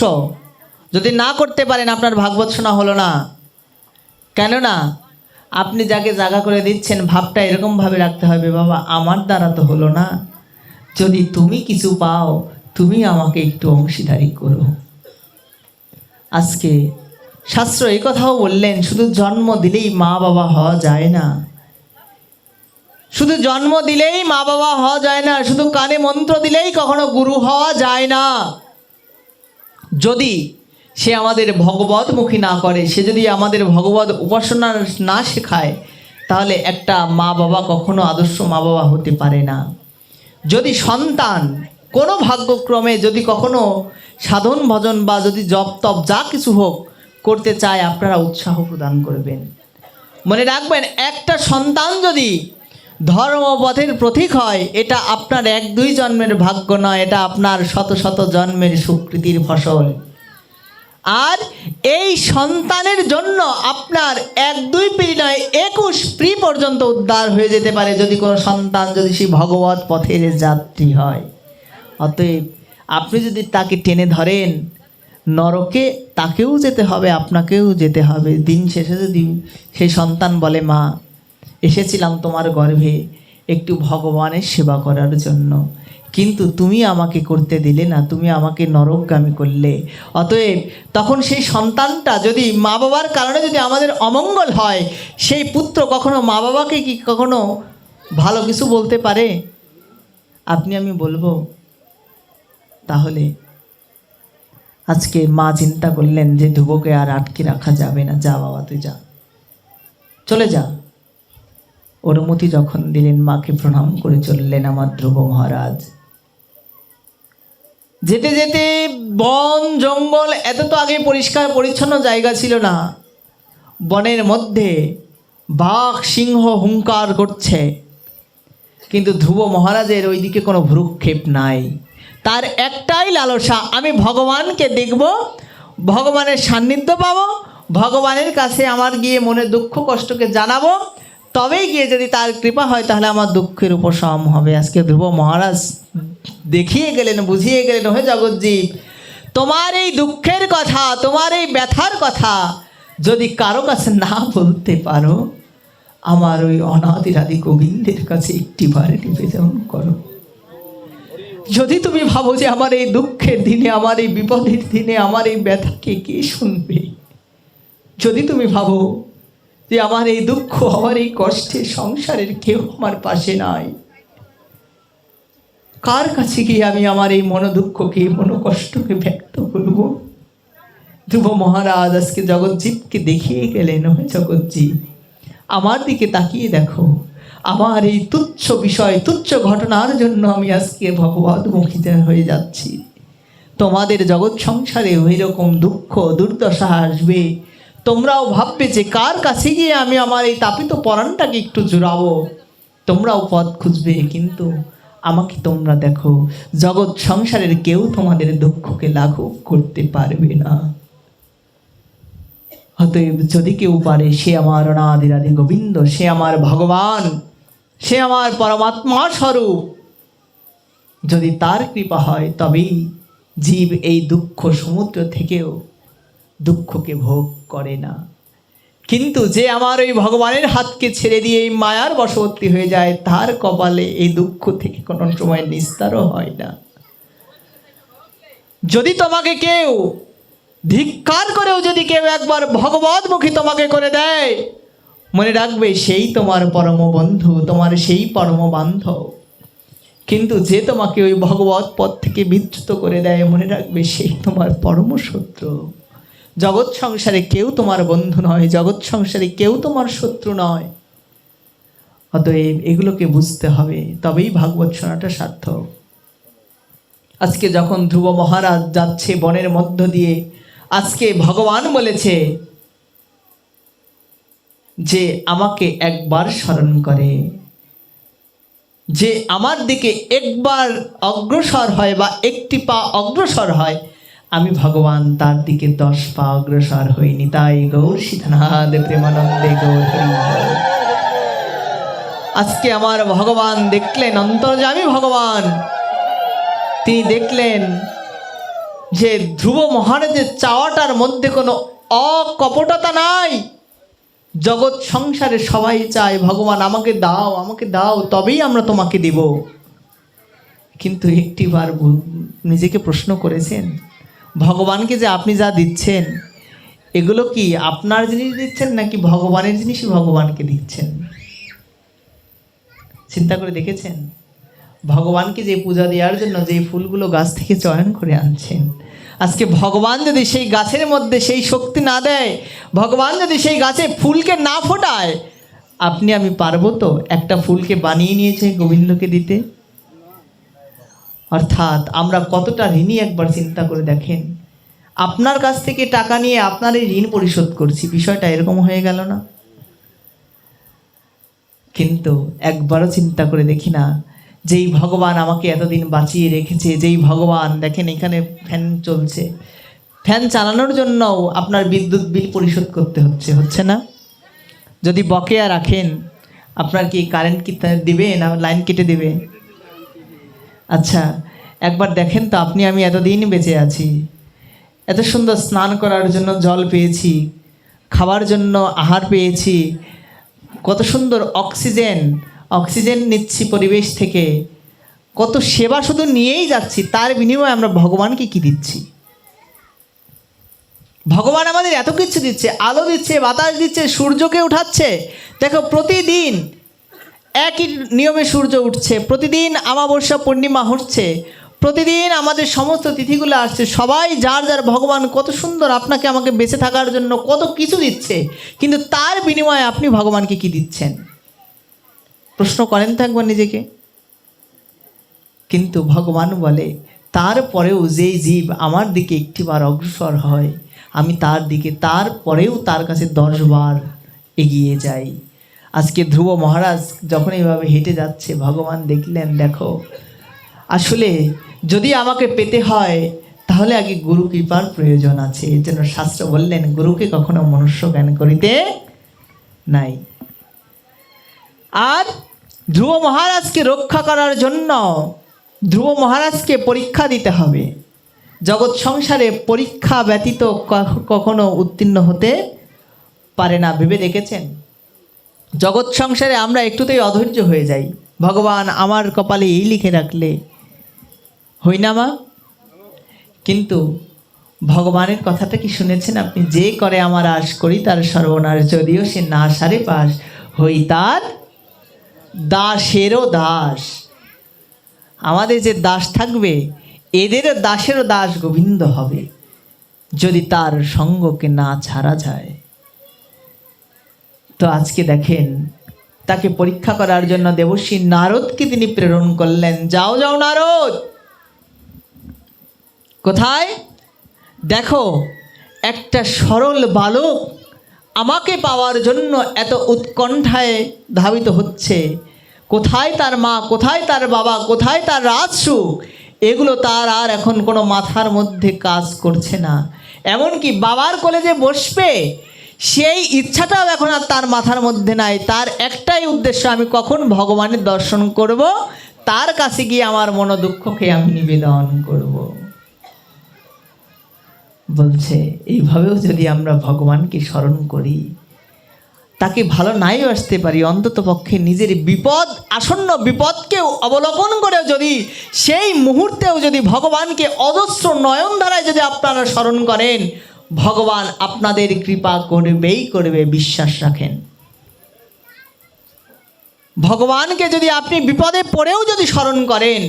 যদি না করতে পারেন, আপনার ভাগবত শোনা হলো না। কেননা আপনি যাকে জায়গা করে দিচ্ছেন, ভাবটা এরকমভাবে রাখতে হবে, বাবা আমার দ্বারা তো হলো না, যদি তুমি কিছু পাও তুমি আমাকে একটু অংশীদারি করো। আজকে শাস্ত্র এই কথাও বললেন, শুধু জন্ম দিলেই মা বাবা হওয়া যায় না। শুধু জন্ম দিলেই মা বাবা হওয়া যায় না, শুধু কানে মন্ত্র দিলেই কখনো গুরু হওয়া যায় না। যদি সে আমাদের ভগবতমুখী না করে, সে যদি আমাদের ভগবত উপাসনা না শেখায়, তাহলে একটা মা বাবা কখনো আদর্শ মা বাবা হতে পারে না। যদি সন্তান কোনো ভাগ্যক্রমে যদি কখনো সাধন ভজন বা যদি জপ তপ যা কিছু হোক করতে চায়, আপনারা উৎসাহ প্রদান করবেন। মনে রাখবেন, একটা সন্তান যদি ধর্মপথের প্রতীক হয়, এটা আপনার 1-2 জন্মের ভাগ্য নয়, এটা আপনার শত শত জন্মের সুকৃতির ফসল। আর এই সন্তানের জন্য আপনার 1-2 পিঁড়ি নয় 21 পিঁড়ি পর্যন্ত উদ্ধার হয়ে যেতে পারে, যদি কোনো সন্তান যদি সেই ভগবত পথের যাত্রী হয়। অতএব আপনি যদি তাকে টেনে ধরেন, নরকে তাকেও যেতে হবে, আপনাকেও যেতে হবে। দিন শেষে যদি সেই সন্তান বলে, মা এসেছিলাম তোমার গর্ভে একটু ভগবানের সেবা করার জন্য, কিন্তু তুমি আমাকে করতে দিলে না, তুমি আমাকে নরকগামী করলে। অতএব তখন সেই সন্তানটা যদি মা বাবার কারণে যদি আমাদের অমঙ্গল হয়, সেই পুত্র কখনো মা বাবাকে কি কখনো ভালো কিছু বলতে পারে? আপনি আমি বলবো? তাহলে আজকে মা চিন্তা করলেন যে ধ্রুবকে আর আটকে রাখা যাবে না, যা বাবা তুই যা, চলে যা। অনুমতি যখন দিলেন, মাকে প্রণাম করে চললেন আমার ধ্রুব মহারাজ। যেতে যেতে বন জঙ্গল, এত তো আগে পরিষ্কার পরিচ্ছন্ন জায়গা ছিল না, বনের মধ্যে বাঘ সিংহ হুঙ্কার করছে, কিন্তু ধ্রুব মহারাজের ওইদিকে কোনো ভ্রুক্ষেপ নাই। তার একটাই লালসা, আমি ভগবানকে দেখব, ভগবানের সান্নিধ্য পাবো, ভগবানের কাছে আমার গিয়ে মনের দুঃখ কষ্টকে জানাবো, তবেই গিয়ে যদি তার কৃপা হয় তাহলে আমার দুঃখের উপশম হবে। আজকে ধ্রুব মহারাজ দেখিয়ে গেলেন, বুঝিয়ে গেলেন, হে জগজ্জীব, তোমার এই দুঃখের কথা, তোমার এই ব্যথার কথা যদি কারো কাছে না বলতে পারো, আমার ওই অনাদিরাদি গোবিন্দের কাছে একটিবার নিবেদন করো। যদি তুমি ভাবো যে আমার এই দুঃখের দিনে, আমার এই বিপদের দিনে আমার এই ব্যথাকে কে শুনবে, যদি তুমি ভাবো যে আমার এই দুঃখ, আমার এই কষ্টে সংসারের কেউ আমার পাশে নাই, কার কাছে গিয়ে আমি আমার এই মনোদুঃখকে, মনোকষ্টকে ব্যক্ত করবো? ধ্রুব মহারাজ আজকে জগজ্জীবকে দেখিয়ে গেলেন, হে জগজ্জীব, আমার দিকে তাকিয়ে দেখো, আমার এই তুচ্ছ বিষয়, তুচ্ছ ঘটনার জন্য আমি আজকে ভগবদ্মুখী হয়ে যাচ্ছি। তোমাদের জগৎ সংসারে ওই রকম দুঃখ দুর্দশা আসবে, তোমরাও ভাববে যে কার কাছে গিয়ে আমি আমার এই তাপিত পরাণটাকে একটু জুড়াবো, তোমরাও পথ খুঁজবে, কিন্তু আমাকে তোমরা দেখো, জগৎ সংসারের কেউ তোমাদের দুঃখকে লাঘব করতে পারবে না। অতএব যদি কেউ পারে, সে আমার অনাদিরাদি গোবিন্দ, সে আমার ভগবান, সে আমার পরমাত্মা স্বরূপ। যদি তার কৃপা হয় তবেই জীব এই দুঃখ সমুদ্র থেকেও দুঃখকে ভোগ করে না। কিন্তু যে আমার ওই ভগবানের হাতকে ছেড়ে দিয়ে এই মায়ার বশবর্তী হয়ে যায়, তার কপালে এই দুঃখ থেকে কোনো সময় নিস্তারও হয় না। যদি তোমাকে কেউ ধিক্কার করেও যদি কেউ একবার ভগবৎমুখী তোমাকে করে দেয়, মনে রাখবে সেই তোমার পরম বন্ধু, তোমার সেই পরম বান্ধব। কিন্তু যে তোমাকে ওই ভগবৎ পথ থেকে বিচ্যুত করে দেয়, মনে রাখবে সেই তোমার পরম শত্রু। জগৎ সংসারে কেউ তোমার বন্ধু নয়, জগৎ সংসারে কেউ তোমার শত্রু নয়। অতএব এগুলোকে বুঝতে হবে, তবেই ভাগবত শোনাটা সার্থক। আজকে যখন ধ্রুব মহারাজ যাচ্ছে বনের মধ্য দিয়ে, আজকে ভগবান বলেছে যে আমাকে একবার স্মরণ করে, যে আমার দিকে একবার অগ্রসর হয় বা একটি পা অগ্রসর হয়, আমি ভগবান তার দিকে 10 পা অগ্রসর হইনি। তাই গৌর সীতানাথ প্রেমানন্দে গৌর হরি। আজকে আমার ভগবান দেখলেন, অন্তর্যামী ভগবান, তিনি দেখলেন যে ধ্রুব মহারাজের চাওয়াটার মধ্যে কোনো অকপটতা নাই। জগৎ সংসারে সবাই চায় ভগবান আমাকে দাও, আমাকে দাও, তবেই আমরা তোমাকে দেব। কিন্তু একটিবার নিজেকে প্রশ্ন করেছেন, ভগবানকে যে আপনি যা দিচ্ছেন, এগুলো কি আপনার জিনিস দিচ্ছেন নাকি ভগবানের জিনিসই ভগবানকে দিচ্ছেন? চিন্তা করে দেখেছেন? ভগবানকে যে পূজা দেওয়ার জন্য যে ফুলগুলো গাছ থেকে চয়ন করে আনছেন, আজকে ভগবান যদি সেই গাছের মধ্যে সেই শক্তি না দেয়, ভগবান যদি সেই গাছে ফুলকে না ফোটায়, আপনি আমি পারবো তো একটা ফুলকে বানিয়ে নিয়েছে গোবিন্দকে দিতে? অর্থাৎ আমরা কতটা ঋণী একবার চিন্তা করে দেখেন। আপনার কাছ থেকে টাকা নিয়ে আপনার এই ঋণ পরিশোধ করছি, বিষয়টা এরকম হয়ে গেল না? কিন্তু একবারও চিন্তা করে দেখি না, যেই ভগবান আমাকে এতদিন বাঁচিয়ে রেখেছে, যেই ভগবান দেখেন এখানে ফ্যান চলছে, ফ্যান চালানোর জন্যও আপনার বিদ্যুৎ বিল পরিশোধ করতে হচ্ছে না? যদি বকেয়া রাখেন, আপনার কি কারেন্ট কি দিবে না লাইন কেটে দেবে? আচ্ছা, একবার দেখেন তো, আপনি আমি এতদিন বেঁচে আছি, এত সুন্দর স্নান করার জন্য জল পেয়েছি, খাবার জন্য আহার পেয়েছি, কত সুন্দর অক্সিজেন নিচ্ছি পরিবেশ থেকে, কত সেবা শুধু নিয়েই যাচ্ছি, তার বিনিময়ে আমরা ভগবানকে কি দিচ্ছি? ভগবান আমাদের এত কিছু দিচ্ছে, আলো দিচ্ছে, বাতাস দিচ্ছে, সূর্যকে উঠাচ্ছে। দেখো, প্রতিদিন একই নিয়মে সূর্য উঠছে, প্রতিদিন অমাবস্যা পূর্ণিমা হচ্ছে, প্রতিদিন আমাদের সমস্ত তিথিগুলো আসছে। সবাই যার যার ভগবান কত সুন্দর আপনাকে আমাকে বেঁচে থাকার জন্য কত কিছু দিচ্ছে, কিন্তু তার বিনিময়ে আপনি ভগবানকে কি দিচ্ছেন? প্রশ্ন করেন তো একবার নিজেকে। কিন্তু ভগবান বলে, তারপরেও যেই জীব আমার দিকে একটিবার অগ্রসর হয়, আমি তার দিকে তারপরেও তার কাছে 10 বার এগিয়ে যাই। আজকে ধ্রুব মহারাজ যখন এইভাবে হেঁটে যাচ্ছে, ভগবান দেখলেন, দেখো, আসলে যদি আমাকে পেতে হয় তাহলে আগে গুরু কৃপার প্রয়োজন আছে। এর জন্য শাস্ত্র বললেন, গুরুকে কখনো মনুষ্য জ্ঞান করিতে নাই। আর ধ্রুব মহারাজকে রক্ষা করার জন্য ধ্রুব মহারাজকে পরীক্ষা দিতে হবে। জগৎ সংসারে পরীক্ষা ব্যতীত কখনো উত্তীর্ণ হতে পারে না। ভেবে দেখেছেন? জগৎ সংসারে আমরা একটুতেই অধৈর্য হয়ে যাই। ভগবান আমার কপালে এই লিখে রাখলে, হই না মা? কিন্তু ভগবানের কথাটা কি শুনেছেন আপনি? যে করে আমার আশ করি তার সর্বনাশ, যদিও সে না সারে পাশ, হই তার দাসেরও দাস। আমাদের যে দাস থাকবে, এদেরও দাসেরও দাস গোবিন্দ হবে, যদি তার সঙ্গকে না ছাড়া যায়। তো আজকে দেখেন, তাকে পরীক্ষা করার জন্য দেবর্ষি নারদকে তিনি প্রেরণ করলেন। যাও যাও নারদ। কোথায়? দেখো, একটা সরল বালক আমাকে পাওয়ার জন্য এত উৎকণ্ঠায় ধাবিত হচ্ছে। কোথায় তার মা, কোথায় তার বাবা, কোথায় তার রাজসুখ, এগুলো তার আর এখন কোনো মাথার মধ্যে কাজ করছে না। এমনকি বাবার কোলে যে বসবে, সেই ইচ্ছাটাও এখন আর তার মাথার মধ্যে নাই। তার একটাই উদ্দেশ্য, আমি কখন ভগবানের দর্শন করব, তার কাছে গিয়ে আমার মনোদুঃখকে আমি নিবেদন করব। বলছে, এইভাবেও যদি আমরা ভগবানকে স্মরণ করি, তাকে ভালো নাই আসতে পারি, অন্তত পক্ষে নিজের বিপদ, আসন্ন বিপদকেও অবলোকন করেও যদি সেই মুহূর্তেও যদি ভগবানকে অজস্র নয়ন ধারায় যদি আপনারা স্মরণ করেন, ভগবান আপনাদের কৃপা করবেই করবে, বিশ্বাস রাখেন। ভগবানকে যদি আপনি বিপদে পড়েও যদি স্মরণ করেন,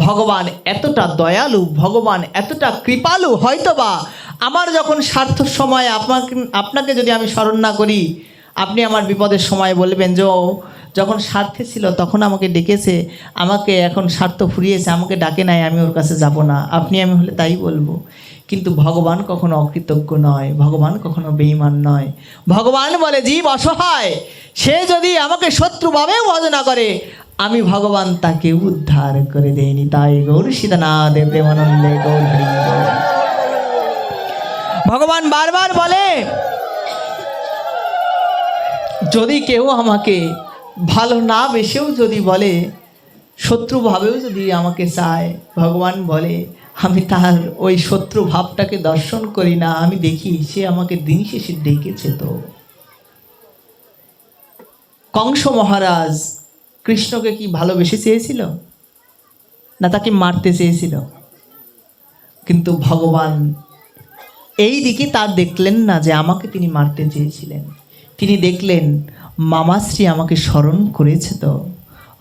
ভগবান এতটা দয়ালু, ভগবান এতটা কৃপালু, হয়তোবা আমার যখন স্বার্থর সময় আপনাকে যদি আমি স্মরণ না করি, আপনি আমার বিপদের সময় বলবেন যে যখন স্বার্থে ছিল তখন আমাকে ডেকেছে, আমাকে এখন স্বার্থ ফুরিয়েছে, আমাকে ডাকে নাই, আমি ওর কাছে যাব না। আপনি আমি হলে তাই বলবো। কিন্তু ভগবান কখনো অকৃতজ্ঞ নয়, ভগবান কখনো বেঈমান নয়। ভগবান বলে, জীব অসহায়, সে যদি আমাকে শত্রুভাবেও ভজনা করে, আমি ভগবান তাকে উদ্ধার করে দেয়নি। তাই গৌর সীতানাথ প্রেমানন্দে গৌর হরি। ভগবান বারবার বলে, যদি কেউ আমাকে ভালো না বেসেও যদি বলে, শত্রুভাবেও যদি আমাকে চায়, ভগবান বলে, আমি তার ওই শত্রু ভাবটাকে দর্শন করি না, আমি দেখি সে আমাকে দিন শেষে ডেকেছে। তো কংস মহারাজ কৃষ্ণকে কি ভালোবেসে চেয়েছিল না তাকে মারতে চেয়েছিল? কিন্তু ভগবান এই দিকে তার দেখলেন না যে আমাকে তিনি মারতে চেয়েছিলেন। তিনি দেখলেন মামাশ্রী আমাকে স্মরণ করেছে, তো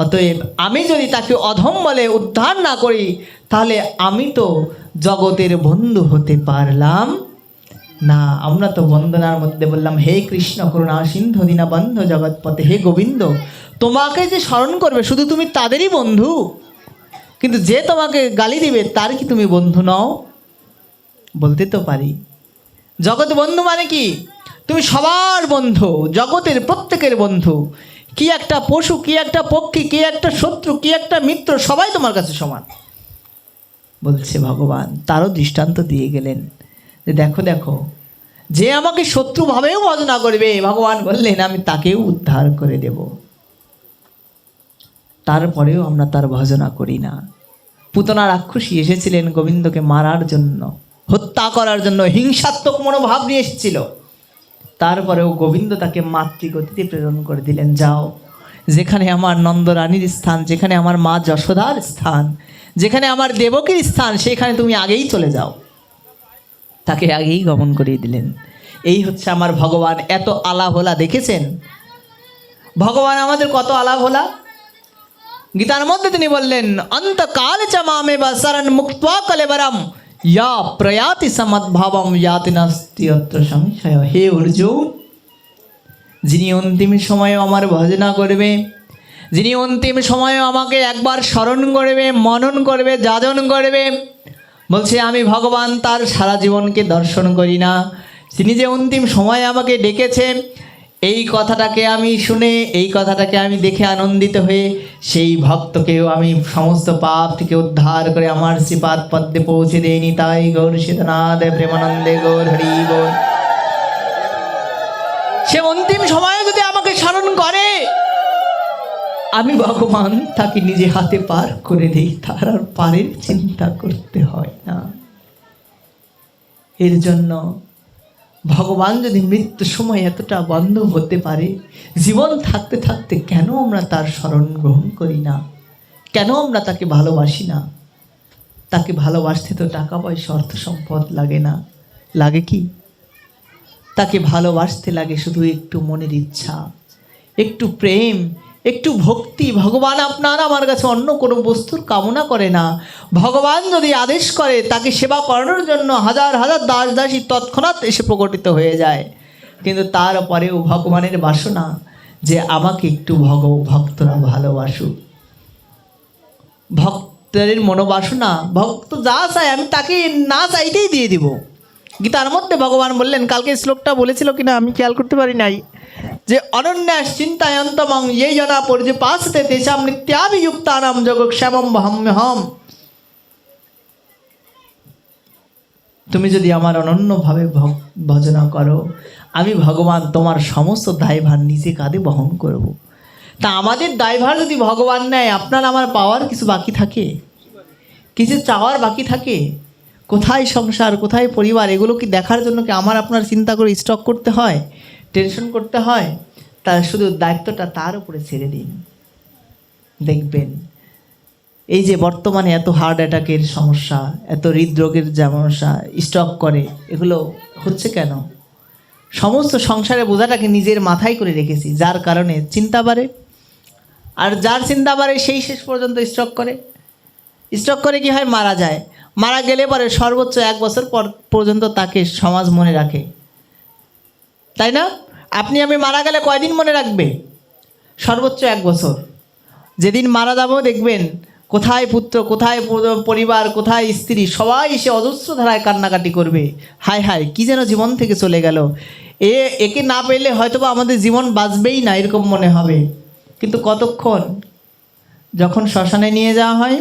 অতএব আমি যদি তাকে অধম বলে উদ্ধার না করি, তাহলে আমি তো জগতের বন্ধু হতে পারলাম না। আমরা তো বন্দনার মধ্যে বললাম, হে কৃষ্ণ করুণা সিন্ধু দীনবন্ধু জগৎপতে, হে গোবিন্দ, তোমাকে যে স্মরণ করবে শুধু তুমি তাদেরই বন্ধু, কিন্তু যে তোমাকে গালি দিবে তার কি তুমি বন্ধু নও? বলতে তো পারি, জগৎ বন্ধু মানে কি? তুমি সবার বন্ধু, জগতের প্রত্যেকের বন্ধু। কি একটা পশু, কি একটা পক্ষী, কি একটা শত্রু, কি একটা মিত্র, সবাই তোমার কাছে সমান। বলছে ভগবান, তারও দৃষ্টান্ত দিয়ে গেলেন। যে দেখো দেখো, যে আমাকে শত্রুভাবেও ভজনা করবে, ভগবান বললেন আমি তাকেও উদ্ধার করে দেব। তারপরেও আমরা তার ভজনা করি না। পুতনা রাক্ষসী এসেছিলেন গোবিন্দকে মারার জন্য, হত্যা করার জন্য, হিংসাত্মক মনোভাব নিয়ে এসেছিল। তারপরেও গোবিন্দ তাকে মাতৃগতিতে প্রেরণ করে দিলেন, যাও, যেখানে আমার নন্দরানীর স্থান, যেখানে আমার মা যশোদার স্থান, যেখানে আমার দেবকীর স্থান, সেখানে তুমি আগেই চলে যাও। তাকে আগেই গমন করিয়ে দিলেন। এই হচ্ছে আমার ভগবান। এত আলাভোলা দেখেছেন ভগবান আমাদের, কত আলাভোলা। গীতার মধ্যে তিনি বললেন, অন্তকাল চ মামে বা শরণ মুক্ত্বা কলেবরম ইয়া প্রয়াতি সমদ্ভাবম ইয়াতি নাস্তি অত্র সংশয়। হে অর্জুন, যিনি অন্তিম সময়ে আমার ভজনা করবে, যিনি অন্তিম সময়ে আমাকে একবার স্মরণ করবে, মনন করবে, যাজন করবে, বলছে আমি ভগবান তার সারা জীবনকে দর্শন করি না। তিনি যে অন্তিম সময়ে আমাকে ডেকেছে, এই কথাটাকে আমি শুনে, এই কথাটাকে আমি দেখে আনন্দিত হয়ে সেই ভক্তকেও আমি সমস্ত পাপ থেকে উদ্ধার করে আমার শ্রীপাদ পদ্মে পৌঁছে দেয়নি। তাই গৌর সীতানাথ প্রেমানন্দে গৌর হরি গৌর। সে অন্তিম সময়ে যদি আমাকে স্মরণ করে, আমি ভগবান তাকে নিজে হাতে পার করে দিই, তার আর পারের চিন্তা করতে হয় না। এর জন্য ভগবান যদি মৃত্যু সময় এতটা বন্ধ হতে পারে, জীবন থাকতে থাকতে কেন আমরা তার শরণ গ্রহণ করি না? কেন আমরা তাকে ভালোবাসি না? তাকে ভালোবাসতে তো টাকা পয়সা অর্থ সম্পদ লাগে না, লাগে কি? তাকে ভালোবাসতে লাগে শুধু একটু মনের ইচ্ছা, একটু প্রেম, একটু ভক্তি। ভগবান আপনার আমার কাছে অন্য কোনো বস্তুর কামনা করে না। ভগবান যদি আদেশ করে, তাকে সেবা করানোর জন্য হাজার হাজার দাস দাসী তৎক্ষণাৎ এসে প্রকটিত হয়ে যায়। কিন্তু তারপরেও ভগবানের বাসনা যে আমাকে একটু ভক্তরা ভালোবাসুক। ভক্তের মনোবাসনা, ভক্ত যা চায় আমি তাকে না চাইতেই দিয়ে দিব। গীতার মধ্যে ভগবান বললেন, কালকে শ্লোকটা বলেছিল কিনা আমি খেয়াল করতে পারি নাই, যে অনন্যাস চিন্তায়ন্তমং ये जना पर्যুপাসতে তেষাং নিত্যাভিযুক্তানাং যোগক্ষেমং বহাম্যহম। তুমি যদি আমার অনন্যভাবে ভজনা করো, আমি ভগবান তোমার সমস্ত দায়ভার নিজে কাঁধে বহন করব। তা আমাদের দায়ভার যদি ভগবান নেয়, আপনার আমার পাওয়ার কিছু বাকি থাকে? কিছু চাওয়ার বাকি থাকে? কোথায় সংসার, কোথায় পরিবার, এগুলো কি দেখার জন্য কি আমার আপনার চিন্তা করে স্টক করতে হয়, টেনশন করতে হয়? তার শুধু দায়িত্বটা তার উপরে ছেড়ে দিন। দেখবেন এই যে বর্তমানে এত হার্ট অ্যাটাকের সমস্যা, এত হৃদরোগের সমস্যা স্টক করে, এগুলো হচ্ছে কেন? সমস্ত সংসারের বোঝাটাকে নিজের মাথায় করে রেখেছি, যার কারণে চিন্তা বাড়ে। আর যার চিন্তা বাড়ে সেই শেষ পর্যন্ত স্টক করে। স্টক করে কি হয়? মারা যায়। মারা গেলে পরে সর্বোচ্চ 1 বছর পর্যন্ত তাকে সমাজ মনে রাখে, তাই না? আপনি আমি মারা গেলে কয়দিন মনে রাখবে? সর্বোচ্চ 1 বছর। যেদিন মারা যাবো দেখবেন কোথায় পুত্র, কোথায় পরিবার, কোথায় স্ত্রী, সবাই এসে অজস্র ধারায় কান্নাকাটি করবে, হায় হায় কি যেন জীবন থেকে চলে গেল, একে না পেলে হয়তোবা আমাদের জীবন বাঁচবেই না, এরকম মনে হবে। কিন্তু কতক্ষণ? যখন শ্মশানে নিয়ে যাওয়া হয়,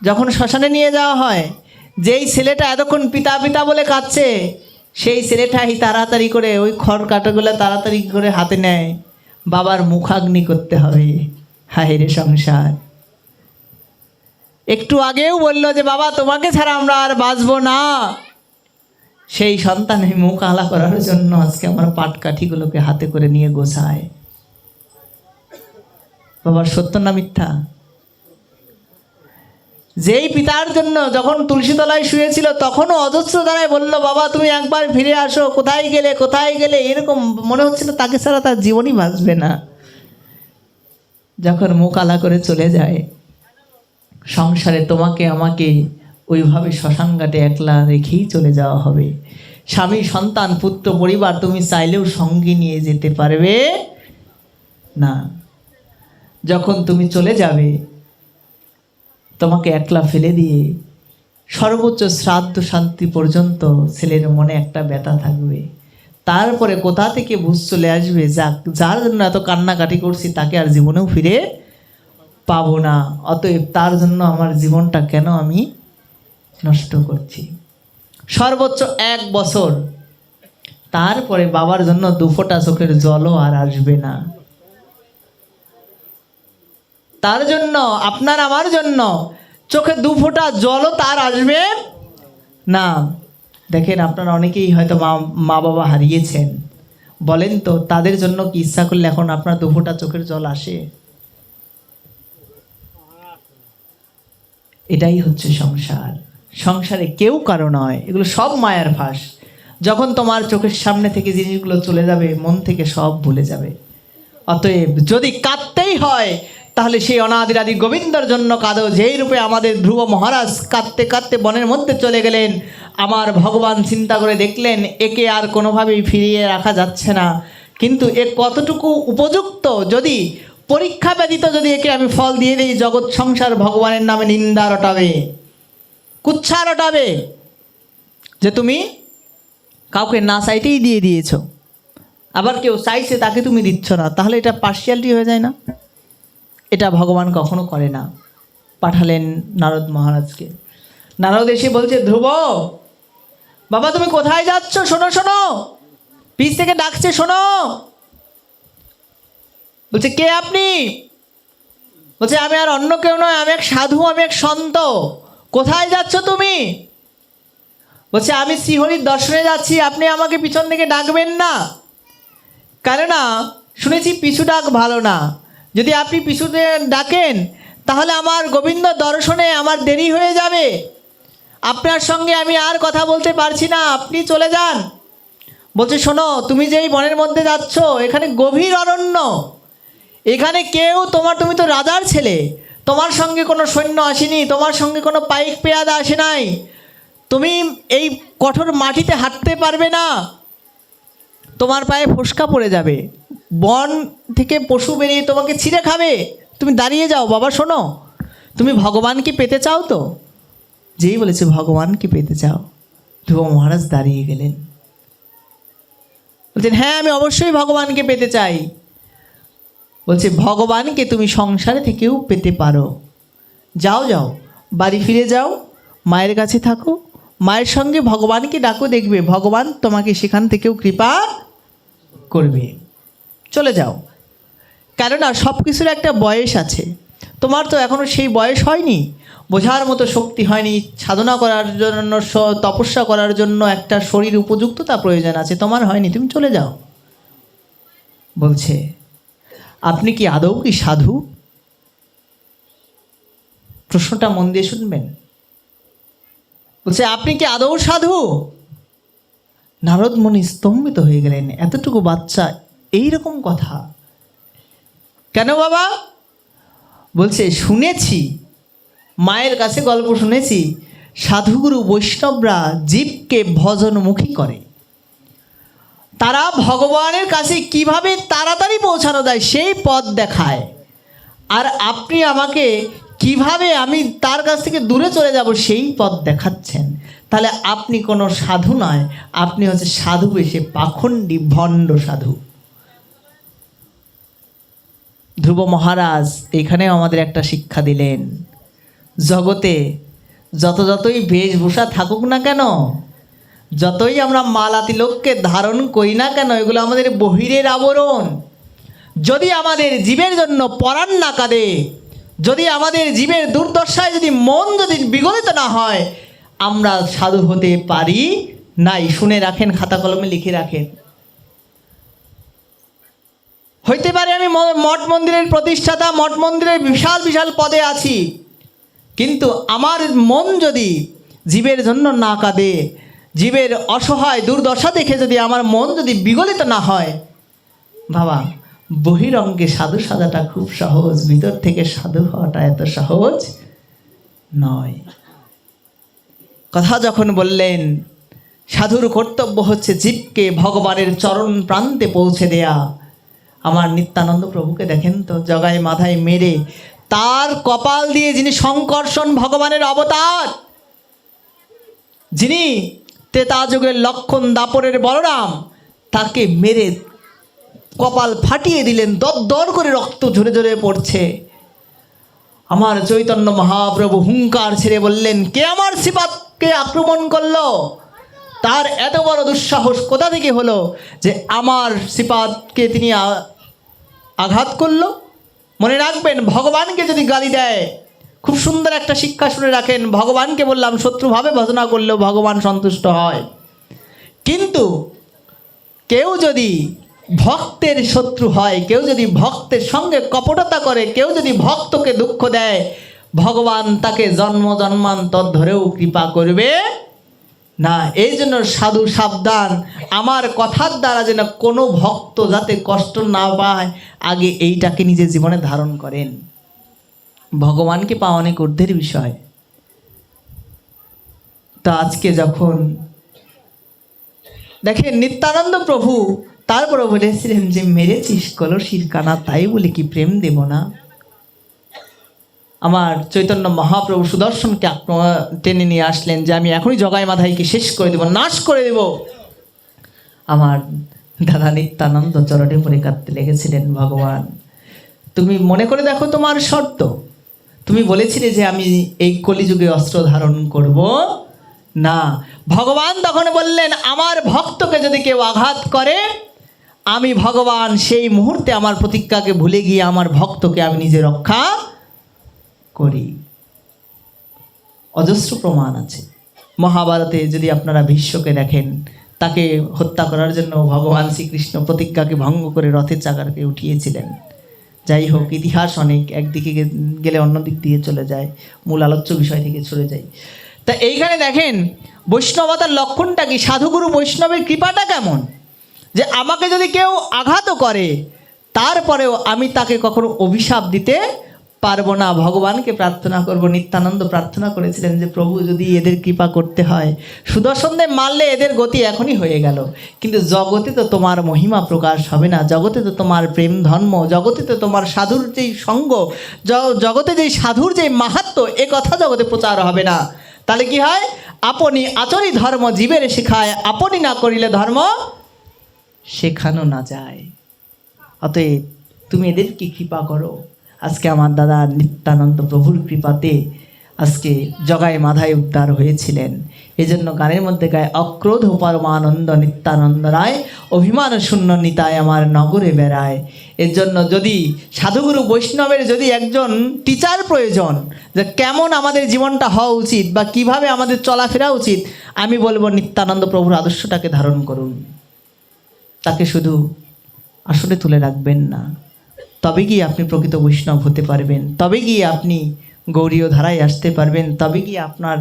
যখন শ্মশানে নিয়ে যাওয়া হয়, যেই ছেলেটা এতক্ষণ পিতা পিতা বলে কাঁদছে, সেই ছেলেটাই তাড়াতাড়ি করে ওই খড় কাটাগুলো তাড়াতাড়ি করে হাতে নেয়, বাবার মুখাগ্নি করতে হবে। হায় রে সংসার। একটু আগেও বললো যে বাবা তোমাকে ছাড়া আমরা আর বাঁচবো না, সেই সন্তানের মুখ আলা করার জন্য আজকে আমার পাটকাঠিগুলোকে হাতে করে নিয়ে গোছায়। বাবার সত্য না মিথ্যা? যেই পিতার জন্য যখন তুলসী তলায় শুয়েছিল, তখনও অজস্র দ্বারায় বললো বাবা তুমি একবার ফিরে আসো, কোথায় গেলে কোথায় গেলে, এরকম মনে হচ্ছিল তাকে ছাড়া তার জীবনই বাঁচবে না। যখন মুখ আলা করে চলে যায়, সংসারে তোমাকে আমাকে ওইভাবে শ্মশান ঘাটে একলা রেখেই চলে যাওয়া হবে। স্বামী সন্তান পুত্র পরিবার তুমি চাইলেও সঙ্গে নিয়ে যেতে পারবে না। যখন তুমি চলে যাবে, তোমাকে একলা ফেলে দিয়ে সর্বোচ্চ শ্রাদ্ধ শান্তি পর্যন্ত ছেলের মনে একটা ব্যথা থাকবে। তারপরে কোথা থেকে বুঝ চলে আসবে, যার জন্য এত কান্নাকাটি করছি তাকে আর জীবনেও ফিরে পাবো না, অতএব তার জন্য আমার জীবনটা কেন আমি নষ্ট করছি। সর্বোচ্চ 1 বছর, তারপরে বাবার জন্য 2 ফোঁটা চোখের জলও আর আসবে না। তার জন্য, আপনার আমার জন্য চোখে 2 ফোঁটা জলও তার আসবে না। দেখেন, আপনারা অনেকেই হয়তো মা বাবা হারিয়েছেন, বলেন তো তাদের জন্য কি ইচ্ছা করলে এখন আপনার 2 ফোঁটা চোখের জল আসে? এটাই হচ্ছে সংসার। সংসারে কেউ কারো নয়, এগুলো সব মায়ার ফাঁস। যখন তোমার চোখের সামনে থেকে জিনিসগুলো চলে যাবে, মন থেকে সব ভুলে যাবে। অতএব যদি কাঁদতেই হয়, তাহলে সেই অনাদিরাদি গোবিন্দর জন্য কাঁদো, যেই রূপে আমাদের ধ্রুব মহারাজ কাঁদতে কাঁদতে বনের মধ্যে চলে গেলেন। আমার ভগবান চিন্তা করে দেখলেন, একে আর কোনোভাবেই ফিরিয়ে রাখা যাচ্ছে না, কিন্তু এ কতটুকু উপযুক্ত, যদি পরীক্ষা ব্যতীত যদি একে আমি ফল দিয়ে দিই, জগৎ সংসার ভগবানের নামে নিন্দা রটাবে, কুচ্ছা রটাবে, যে তুমি কাউকে না চাইতেই দিয়ে দিয়েছো, আবার কেউ চাইছে তাকে তুমি দিচ্ছ না, তাহলে এটা পার্সিয়ালিটি হয়ে যায় না? এটা ভগবান কখনো করে না। পাঠালেন নারদ মহারাজকে। নারদ এসে বলছে, ধ্রুব বাবা তুমি কোথায় যাচ্ছ? শোনো শোনো, পিছ থেকে ডাকছে, শোনো। বলছে, কে আপনি? বলছে, আমি আর অন্য কেউ নয়, আমি এক সাধু, আমি এক সন্ত। কোথায় যাচ্ছ তুমি? বলছে, আমি শ্রীহরির দর্শনে যাচ্ছি, আপনি আমাকে পিছন থেকে ডাকবেন না, কেননা শুনেছি পিছু ডাক ভালো না। যদি আপনি পিছুতে ডাকেন তাহলে আমার গোবিন্দ দর্শনে আমার দেরি হয়ে যাবে, আপনার সঙ্গে আমি আর কথা বলতে পারছি না, আপনি চলে যান। বলছে, শোনো, তুমি যেই বনের মধ্যে যাচ্ছ, এখানে গভীর অরণ্য, এখানে কেউ তুমি তো রাজার ছেলে, তোমার সঙ্গে কোনো সৈন্য আসেনি, তোমার সঙ্গে কোনো পাইক পেয়াদা আসে নাই, তুমি এই কঠোর মাটিতে হাঁটতে পারবে না, তোমার পায়ে ফোসকা পড়ে যাবে, বন থেকে পশু বেরিয়ে তোমাকে ছিঁড়ে খাবে, তুমি দাঁড়িয়ে যাও বাবা। শোনো, তুমি ভগবানকে পেতে চাও তো? যেই বলেছে ভগবানকে পেতে চাও, ধ্রুব মহারাজ দাঁড়িয়ে গেলেন। বলছেন, হ্যাঁ আমি অবশ্যই ভগবানকে পেতে চাই। বলছে, ভগবানকে তুমি সংসারে থেকেও পেতে পারো, যাও যাও, বাড়ি ফিরে যাও, মায়ের কাছে থাকো, মায়ের সঙ্গে ভগবানকে ডাকো, দেখবে ভগবান তোমাকে সেখান থেকেও কৃপা করবে, চলে যাও। কেননা সব কিছুর একটা বয়স আছে, তোমার তো এখনও সেই বয়স হয়নি, বোঝার মতো শক্তি হয়নি, সাধনা করার জন্য, তপস্যা করার জন্য একটা শরীর উপযুক্ততা প্রয়োজন আছে, তোমার হয়নি, তুমি চলে যাও। বলছে, আপনি কি আদৌ কি সাধু? প্রশ্নটা মন দিয়ে শুনবেন। বলছে, আপনি কি আদৌ সাধু? নারদ মুনি স্তম্ভিত হয়ে গেলেন, এতটুকু বাচ্চা এইরকম কথা কেন বাবা? বলছে, শুনেছি, মায়ের কাছে গল্প শুনেছি, সাধুগুরু বৈষ্ণবরা জীবকে ভজনমুখী করে, তারা ভগবানের কাছে কিভাবে তাড়াতাড়ি পৌঁছানো যায় সেই পথ দেখায়, আর আপনি আমাকে কিভাবে আমি তার কাছ থেকে দূরে চলে যাব সেই পথ দেখাচ্ছেন। তাহলে আপনি কোনো সাধু নয়, আপনি হচ্ছে সাধু এসে পাখণ্ডী ভণ্ড সাধু। ধ্রুব মহারাজ এখানেও আমাদের একটা শিক্ষা দিলেন, জগতে যতই বেশভূষা থাকুক না কেন, যতই আমরা মালা তিলককে ধারণ করি না কেন, এগুলো আমাদের বহিরের আবরণ। যদি আমাদের জীবের জন্য পরাণ না কাঁদে, যদি আমাদের জীবের দুর্দশায় যদি মন যদি বিগলিত না হয়, আমরা সাধু হতে পারি নাই। শুনে রাখেন, খাতা কলমে লিখে রাখেন। হইতে পারে আমি মঠ মন্দিরের প্রতিষ্ঠাতা, মঠ মন্দিরের বিশাল বিশাল পদে আছি, কিন্তু আমার মন যদি জীবের জন্য না কাঁদে, জীবের অসহায় দুর্দশা দেখে যদি আমার মন যদি বিগলিত না হয়, বাবা বহিরঙ্গে সাধু সাজাটা খুব সহজ, ভিতর থেকে সাধু হওয়াটা এত সহজ নয়। কথা যখন বললেন, সাধুর কর্তব্য হচ্ছে জীবকে ভগবানের চরণ প্রান্তে পৌঁছে দেয়া। আমার নিত্যানন্দ প্রভুকে দেখেন তো, জগায় মাথায় মেরে তার কপাল দিয়ে, যিনি সংকর্ষণ ভগবানের অবতার, যিনি ত্রেতা যুগের লক্ষণ দাপরের বলরাম, তাকে মেরে কপাল ফাটিয়ে দিলেন, দর করে রক্ত ঝরে ঝরে পড়ছে। আমার চৈতন্য মহাপ্রভু হুঙ্কার ছেড়ে বললেন, কে আমার শ্রীপাদ ভক্তকে আক্রমণ করলো, তার এত বড় দুঃসাহস কোথা থেকে হলো যে আমার শ্রীপাদকে তিনি আঘাত করলো? মনে রাখবেন, ভগবানকে যদি গালি দেয়, খুব সুন্দর একটা শিক্ষা শুনে রাখেন, ভগবানকে বললাম শত্রুভাবে ভজনা করলেও ভগবান সন্তুষ্ট হয়, কিন্তু কেউ যদি ভক্তের শত্রু হয়, কেউ যদি ভক্তের সঙ্গে কপটতা করে, কেউ যদি ভক্তকে দুঃখ দেয়, ভগবান তাকে জন্ম জন্মান্তর ধরেও কৃপা করবে না। এই জন্য সাধু সাবধান, আমার কথার দ্বারা যেন কোনো ভক্ত যাতে কষ্ট না পায়, আগে এইটাকে নিজের জীবনে ধারণ করেন। ভগবানকে পাওয়া অনেক ঊর্ধ্বের বিষয়। তো আজকে যখন দেখেন নিত্যানন্দ প্রভু তারপরে বলেছিলেন যে মেরেছিস কলসির কানা, তাই বলে কি প্রেম দেব না? আমার চৈতন্য মহাপ্রভু সুদর্শনকে টেনে নিয়ে আসলেন যে আমি এখনই জগাই মাধাইকে শেষ করে দেব, নাশ করে দেব। আমার দাদা নিত্যানন্দ চরণে পড়ে কাঁদতে লেগেছিলেন, ভগবান তুমি মনে করে দেখো তোমার শর্ত, তুমি বলেছিলে যে আমি এই কলিযুগে অস্ত্র ধারণ করব না। ভগবান তখন বললেন, আমার ভক্তকে যদি কেউ আঘাত করে, আমি ভগবান সেই মুহূর্তে আমার প্রতিজ্ঞাকে ভুলে গিয়ে আমার ভক্তকে আমি নিজে রক্ষা করি। অজস্র প্রমাণ আছে মহাভারতে। যদি আপনারা ভীষ্মকে দেখেন, তাকে হত্যা করার জন্য ভগবান শ্রীকৃষ্ণ প্রতিজ্ঞাকে ভঙ্গ করে রথের চাকাকে উঠিয়েছিলেন। যাই হোক, ইতিহাস অনেক, একদিকে গেলে অন্য দিক দিয়ে চলে যায়, মূল আলোচ্য বিষয় থেকে চলে যায়। তা এইখানে দেখেন বৈষ্ণবতার লক্ষণটা কি, সাধুগুরু বৈষ্ণবের কৃপাটা কেমন, যে আমাকে যদি কেউ আঘাতও করে, তারপরেও আমি তাকে কখনো অভিশাপ দিতে পারবো না, ভগবানকে প্রার্থনা করব। নিত্যানন্দ প্রার্থনা করেছিলেন যে প্রভু যদি এদের কৃপা করতে হয়, সুদর্শনদের মারলে এদের গতি এখনই হয়ে গেল, কিন্তু জগতে তো তোমার মহিমা প্রকাশ হবে না, জগতে তো তোমার প্রেম ধর্ম, জগতে তো তোমার সাধুর যেই সঙ্গ, জগতে যেই সাধুর যেই মাহাত্ম্য, এ কথা জগতে প্রচার হবে না। তাহলে কি হয়, আপনি আচরি ধর্ম জীবের শেখায়, আপনি না করিলে ধর্ম শেখানো না যায়। অতএব তুমি এদের কি কৃপা করো। আজকে আমার দাদা নিত্যানন্দ প্রভুর কৃপাতে আজকে জগাই মাধায় উদ্ধার হয়েছিলেন। এই জন্য গানের মধ্যে গায়, অক্রোধ পরমানন্দ নিত্যানন্দ রায়, অভিমান শূন্য নিতায় আমার নগরে বেড়ায়। এর জন্য যদি সাধুগুরু বৈষ্ণবের যদি একজন টিচার প্রয়োজন, যে কেমন আমাদের জীবনটা হওয়া উচিত বা কিভাবে আমাদের চলাফেরা উচিত, আমি বলবো নিত্যানন্দ প্রভুর আদর্শটাকে ধারণ করুন। তাকে শুধু আসলে তুলে রাখবেন না, তবে গিয়ে আপনি প্রকৃত বৈষ্ণব হতে পারবেন, তবে গিয়ে আপনি গৌরীয় ধারায় আসতে পারবেন, তবে গিয়ে আপনার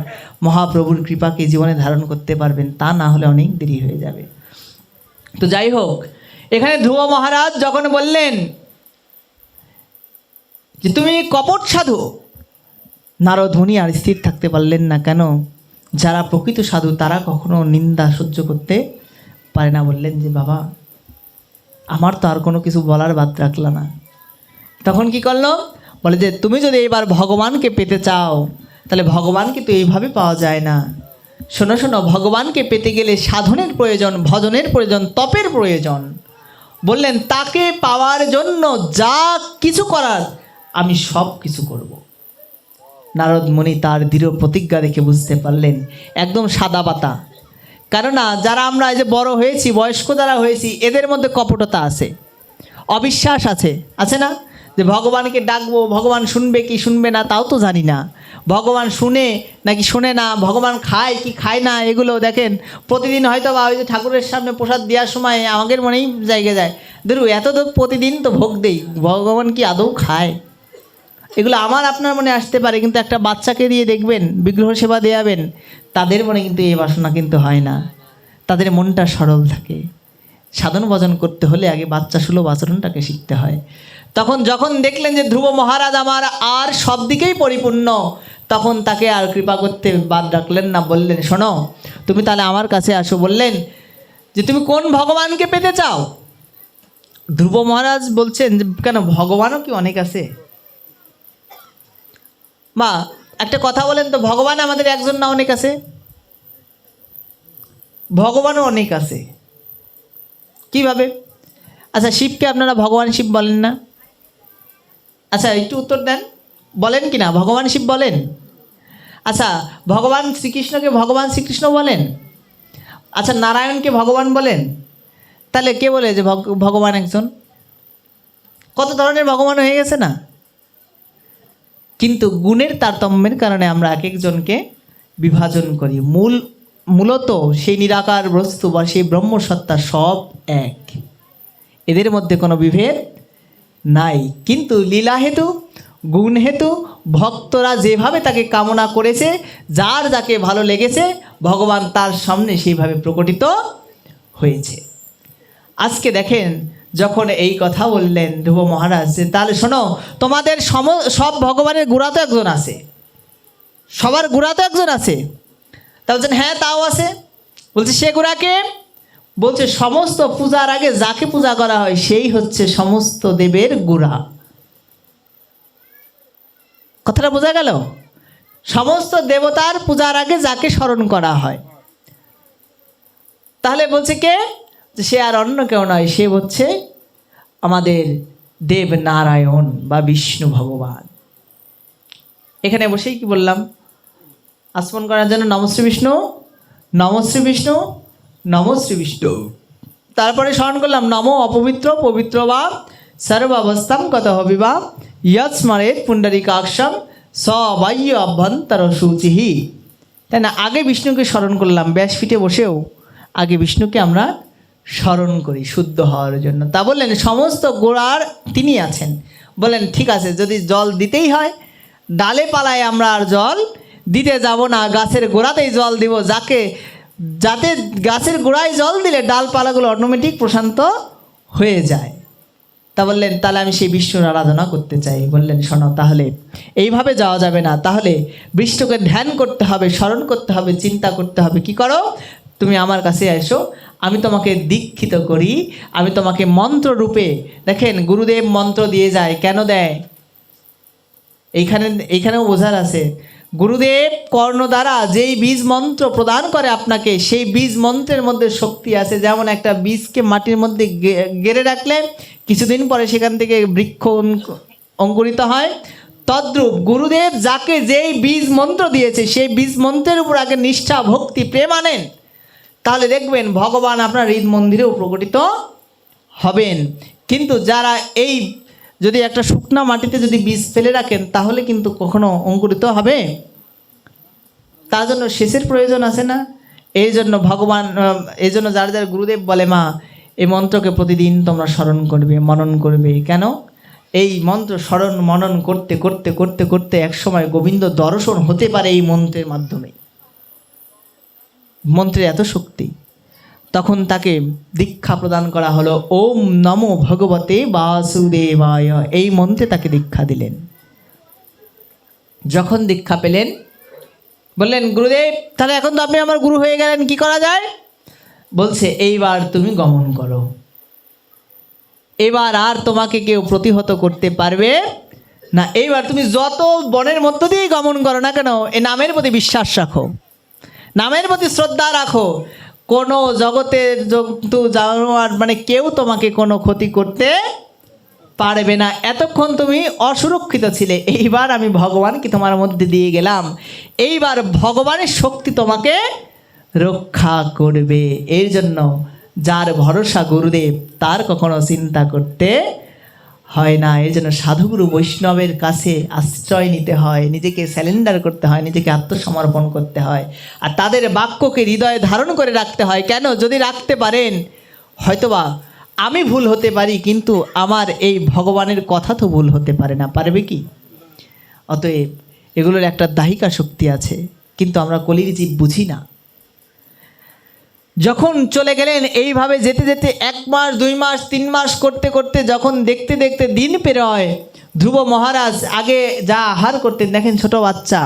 মহাপ্রভুর কৃপাকে জীবনে ধারণ করতে পারবেন। তা না হলে অনেক দেরি হয়ে যাবে। তো যাই হোক, এখানে ধ্রুব মহারাজ যখন বললেন যে তুমি কপট সাধু, নারদ মুনি আর স্থির থাকতে পারলেন না। কেন? যারা প্রকৃত সাধু তারা কখনো নিন্দা সহ্য করতে পারে না। বললেন যে বাবা, আমার তো আর কোনো কিছু বলার বাদ রাখল না। তখন কি করলো? বলে যে তুমি যদি এবার ভগবানকে পেতে চাও, তাহলে ভগবানকে তো এইভাবে পাওয়া যায় না। শোনো শোনো, ভগবানকে পেতে গেলে সাধনের প্রয়োজন, ভজনের প্রয়োজন, তপের প্রয়োজন। বললেন তাকে পাওয়ার জন্য যা কিছু করার আমি সব কিছু করব। নারদ মুনি তার দৃঢ় প্রতিজ্ঞা দেখে বুঝতে পারলেন একদম সাদা পাতা। কেননা যারা আমরা এই যে বড় হয়েছি, বয়স্ক যারা হয়েছি, এদের মধ্যে কপটতা আছে, অবিশ্বাস আছে, আছে না? যে ভগবানকে ডাকবো, ভগবান শুনবে কি শুনবে না তাও তো জানি না, ভগবান শুনে নাকি শুনে না, ভগবান খায় কি খায় না, এগুলো দেখেন প্রতিদিন হয়তো বা ওই যে ঠাকুরের সামনে প্রসাদ দেওয়ার সময় আমাদের মনেই জায়গা যায়, ধরু এত তো প্রতিদিন তো ভোগ দেই, ভগবান কি আদৌ খায়? এগুলো আমার আপনার মনে আসতে পারে, কিন্তু একটা বাচ্চাকে দিয়ে দেখবেন বিগ্রহ সেবা দেয়াবেন, তাদের মনে কিন্তু এই বাসনা কিন্তু হয় না, তাদের মনটা সরল থাকে। সাধন ভজন করতে হলে আগে বাচ্চা সুলভ আচরণটাকে শিখতে হয়। তখন যখন দেখলেন যে ধ্রুব মহারাজ আমার আর সব দিকেই পরিপূর্ণ, তখন তাকে আর কৃপা করতে বাদ রাখলেন না। বললেন শোনো, তুমি তাহলে আমার কাছে আসো। বললেন যে তুমি কোন ভগবানকে পেতে চাও? ধ্রুব মহারাজ বলছেন যে কেন, ভগবানও কি অনেক আছে? মা একটা কথা বলেন তো, ভগবান আমাদের একজন না অনেক আছে? ভগবানও অনেক আছে। কিভাবে? আচ্ছা, শিবকে আপনারা ভগবান শিব বলেন না? আচ্ছা একটু উত্তর দেন, বলেন কি না ভগবান শিব বলেন? আচ্ছা, ভগবান শ্রীকৃষ্ণকে ভগবান শ্রীকৃষ্ণ বলেন? আচ্ছা, নারায়ণকে ভগবান বলেন? তাহলে কে বলে যে ভগবান একজন? কত ধরনের ভগবান হয়ে গেছে না? কিন্তু গুণের তারতম্যের কারণে আমরা এক একজনকে বিভাজন করি। মূলত সেই নিরাকার বস্তু বা সেই ব্রহ্মসত্তা সব এক, এদের মধ্যে কোনো বিভেদ নাই। কিন্তু লীলা হেতু, গুণ হেতু ভক্তরা যেভাবে তাকে কামনা করেছে, যার যাকে ভালো লেগেছে, ভগবান তার সামনে সেইভাবে প্রকটিত হয়েছে। আজকে দেখেন, যখন এই কথা বললেন ধ্রুব মহারাজ, যে তাহলে শোনো, তোমাদের সব ভগবানের গোড়া তো একজন আছে, সবার গোড়া তো একজন আছে। তা বলছেন হ্যাঁ তাও আছে। বলছে সে গোড়াকে? বলছে সমস্ত পূজার আগে যাকে পূজা করা হয় সেই হচ্ছে সমস্ত দেবের গোড়া। কথাটা বোঝা গেল? সমস্ত দেবতার পূজার আগে যাকে স্মরণ করা হয়, তাহলে বলছে কে? সে আর অন্য কেউ নয়, সে হচ্ছে আমাদের দেব নারায়ণ বা বিষ্ণু ভগবান। এখানে বসেই কি বললাম? আসমন করার জন্য নমশ্রী বিষ্ণু, নমশ্রী বিষ্ণু, নমশ্রী বিষ্ণু। তারপরে স্মরণ করলাম নমো অপবিত্র পবিত্র বা সর্বাবস্থাম কত হবিবা ইয়ৎ স্মরেত পুণ্ডরীকাক্ষম সবাহ্য অভ্যন্তর শুচিহি। তাই না? আগে বিষ্ণুকে স্মরণ করলাম, ব্যাসপীঠে বসেও আগে বিষ্ণুকে আমরা স্মরণ করি শুদ্ধ হওয়ার জন্য। তা বললেন সমস্ত গোড়ার তিনি আছেন। বলেন ঠিক আছে, যদি জল দিতেই হয়, ডালে পালায় আমরা আর জল দিতে যাব না, গাছের গোড়াতেই জল দিব, যাতে গাছের গোড়ায় জল দিলে ডালপালাগুলো অটোমেটিক প্রশান্ত হয়ে যায়। তা বললেন তাহলে আমি সেই বিষ্ণুর আরাধনা করতে চাই। বললেন শোনো, তাহলে এইভাবে যাওয়া যাবে না, তাহলে বিষ্ণুকে ধ্যান করতে হবে, স্মরণ করতে হবে, চিন্তা করতে হবে। কি করো? তুমি আমার কাছে এসো, আমি তোমাকে দীক্ষিত করি, আমি তোমাকে মন্ত্র রূপে। দেখেন গুরুদেব মন্ত্র দিয়ে যায়, কেন দেয়? এইখানেও বোঝার আছে। গুরুদেব কর্ণ দ্বারা যেই বীজ মন্ত্র প্রদান করে আপনাকে, সেই বীজ মন্ত্রের মধ্যে শক্তি আছে। যেমন একটা বীজকে মাটির মধ্যে গেড়ে রাখলে কিছুদিন পরে সেখান থেকে বৃক্ষ অঙ্কুরিত হয়, তদ্রূপ গুরুদেব যাকে যেই বীজ মন্ত্র দিয়েছে সেই বীজ মন্ত্রের উপর আগে নিষ্ঠা, ভক্তি, প্রেম আনেন, তাহলে দেখবেন ভগবান আপনার হৃদ মন্দিরেও প্রকটিত হবেন। কিন্তু যারা এই যদি একটা শুকনা মাটিতে যদি বীজ ফেলে রাখেন, তাহলে কিন্তু কখনো অঙ্কুরিত হবে? তার জন্য সেচের প্রয়োজন আছে না? এই জন্য ভগবান, এই জন্য যার যার গুরুদেব বলে মা এই মন্ত্রকে প্রতিদিন তোমরা স্মরণ করবে, মনন করবে। কেন? এই মন্ত্র স্মরণ মনন করতে করতে করতে করতে একসময় গোবিন্দ দর্শন হতে পারে এই মন্ত্রের মাধ্যমে। মন্ত্রের এত শক্তি। তখন তাকে দীক্ষা প্রদান করা হলো, ওম নমো ভগবতে বাসুদেবায়, এই মন্ত্রে তাকে দীক্ষা দিলেন। যখন দীক্ষা পেলেন, বললেন গুরুদেব তাহলে এখন তো আপনি আমার গুরু হয়ে গেলেন, কি করা যায়? বলছে এইবার তুমি গমন করো, এবার আর তোমাকে কেউ প্রতিহত করতে পারবে না। এইবার তুমি যত বনের মধ্য দিয়েই গমন করো না কেন, এই নামের প্রতি বিশ্বাস রাখো, নামের প্রতি শ্রদ্ধা রাখো। কোনো জগতের জন্তু জানোয়ার মানে কেউ তোমাকে কোনো ক্ষতি করতে পারবে না। এতক্ষণ তুমি অসুরক্ষিত ছিলে, এইবার আমি ভগবানকে তোমার মধ্যে দিয়ে গেলাম, এইবার ভগবানের শক্তি তোমাকে রক্ষা করবে। এর জন্য যার ভরসা গুরুদেব, তার কখনো চিন্তা করতে হয় না। এর জন্য সাধুগুরু বৈষ্ণবের কাছে আশ্রয় নিতে হয়, নিজেকে স্যালেন্ডার করতে হয়, নিজেকে আত্মসমর্পণ করতে হয়, আর তাদের বাক্যকে হৃদয়ে ধারণ করে রাখতে হয়। কেন? যদি রাখতে পারেন, হয়তোবা আমি ভুল হতে পারি, কিন্তু আমার এই ভগবানের কথা তো ভুল হতে পারে না, পারবে কি? অতএব এগুলোর একটা দাহিকা শক্তি আছে, কিন্তু আমরা কলির জীব বুঝি না। যখন চলে গেলেন এইভাবে যেতে যেতে 1 মাস 2 মাস 3 মাস করতে করতে যখন দেখতে দেখতে দিন পেরোয়, ধ্রুব মহারাজ আগে যা আহার করতেন দেখেন ছোট বাচ্চা,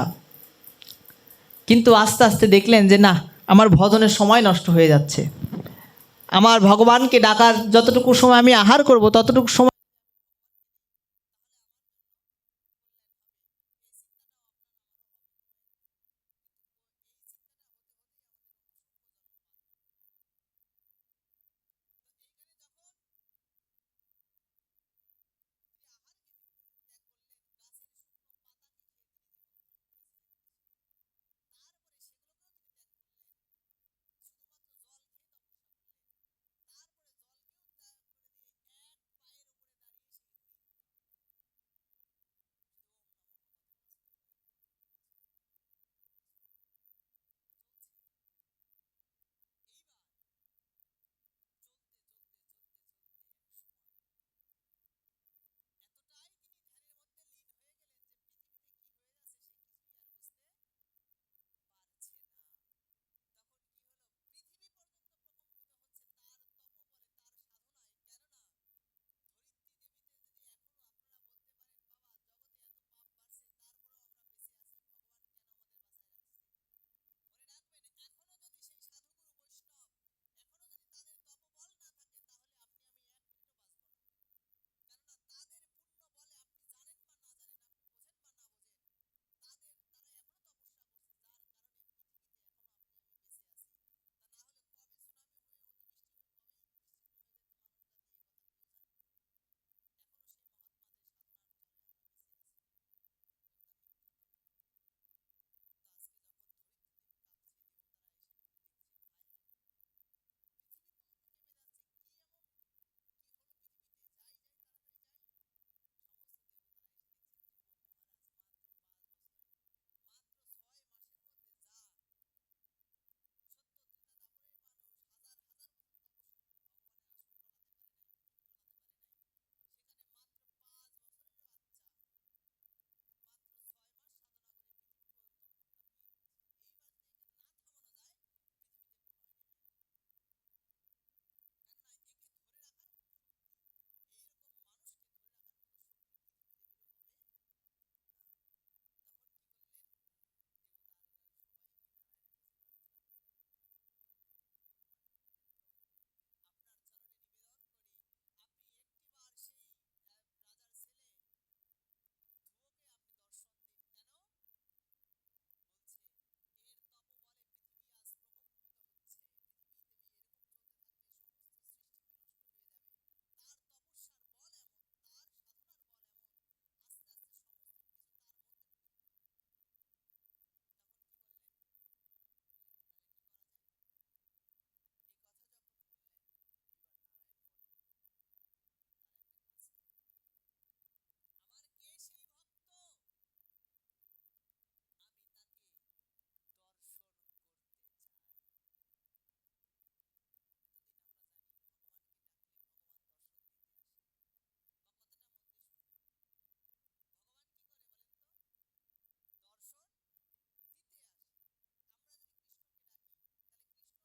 কিন্তু আস্তে আস্তে দেখলেন যে না, আমার ভজনের সময় নষ্ট হয়ে যাচ্ছে, আমার ভগবানকে ডাকার যতটুকু সময় আমি আহার করব ততটুকু সময়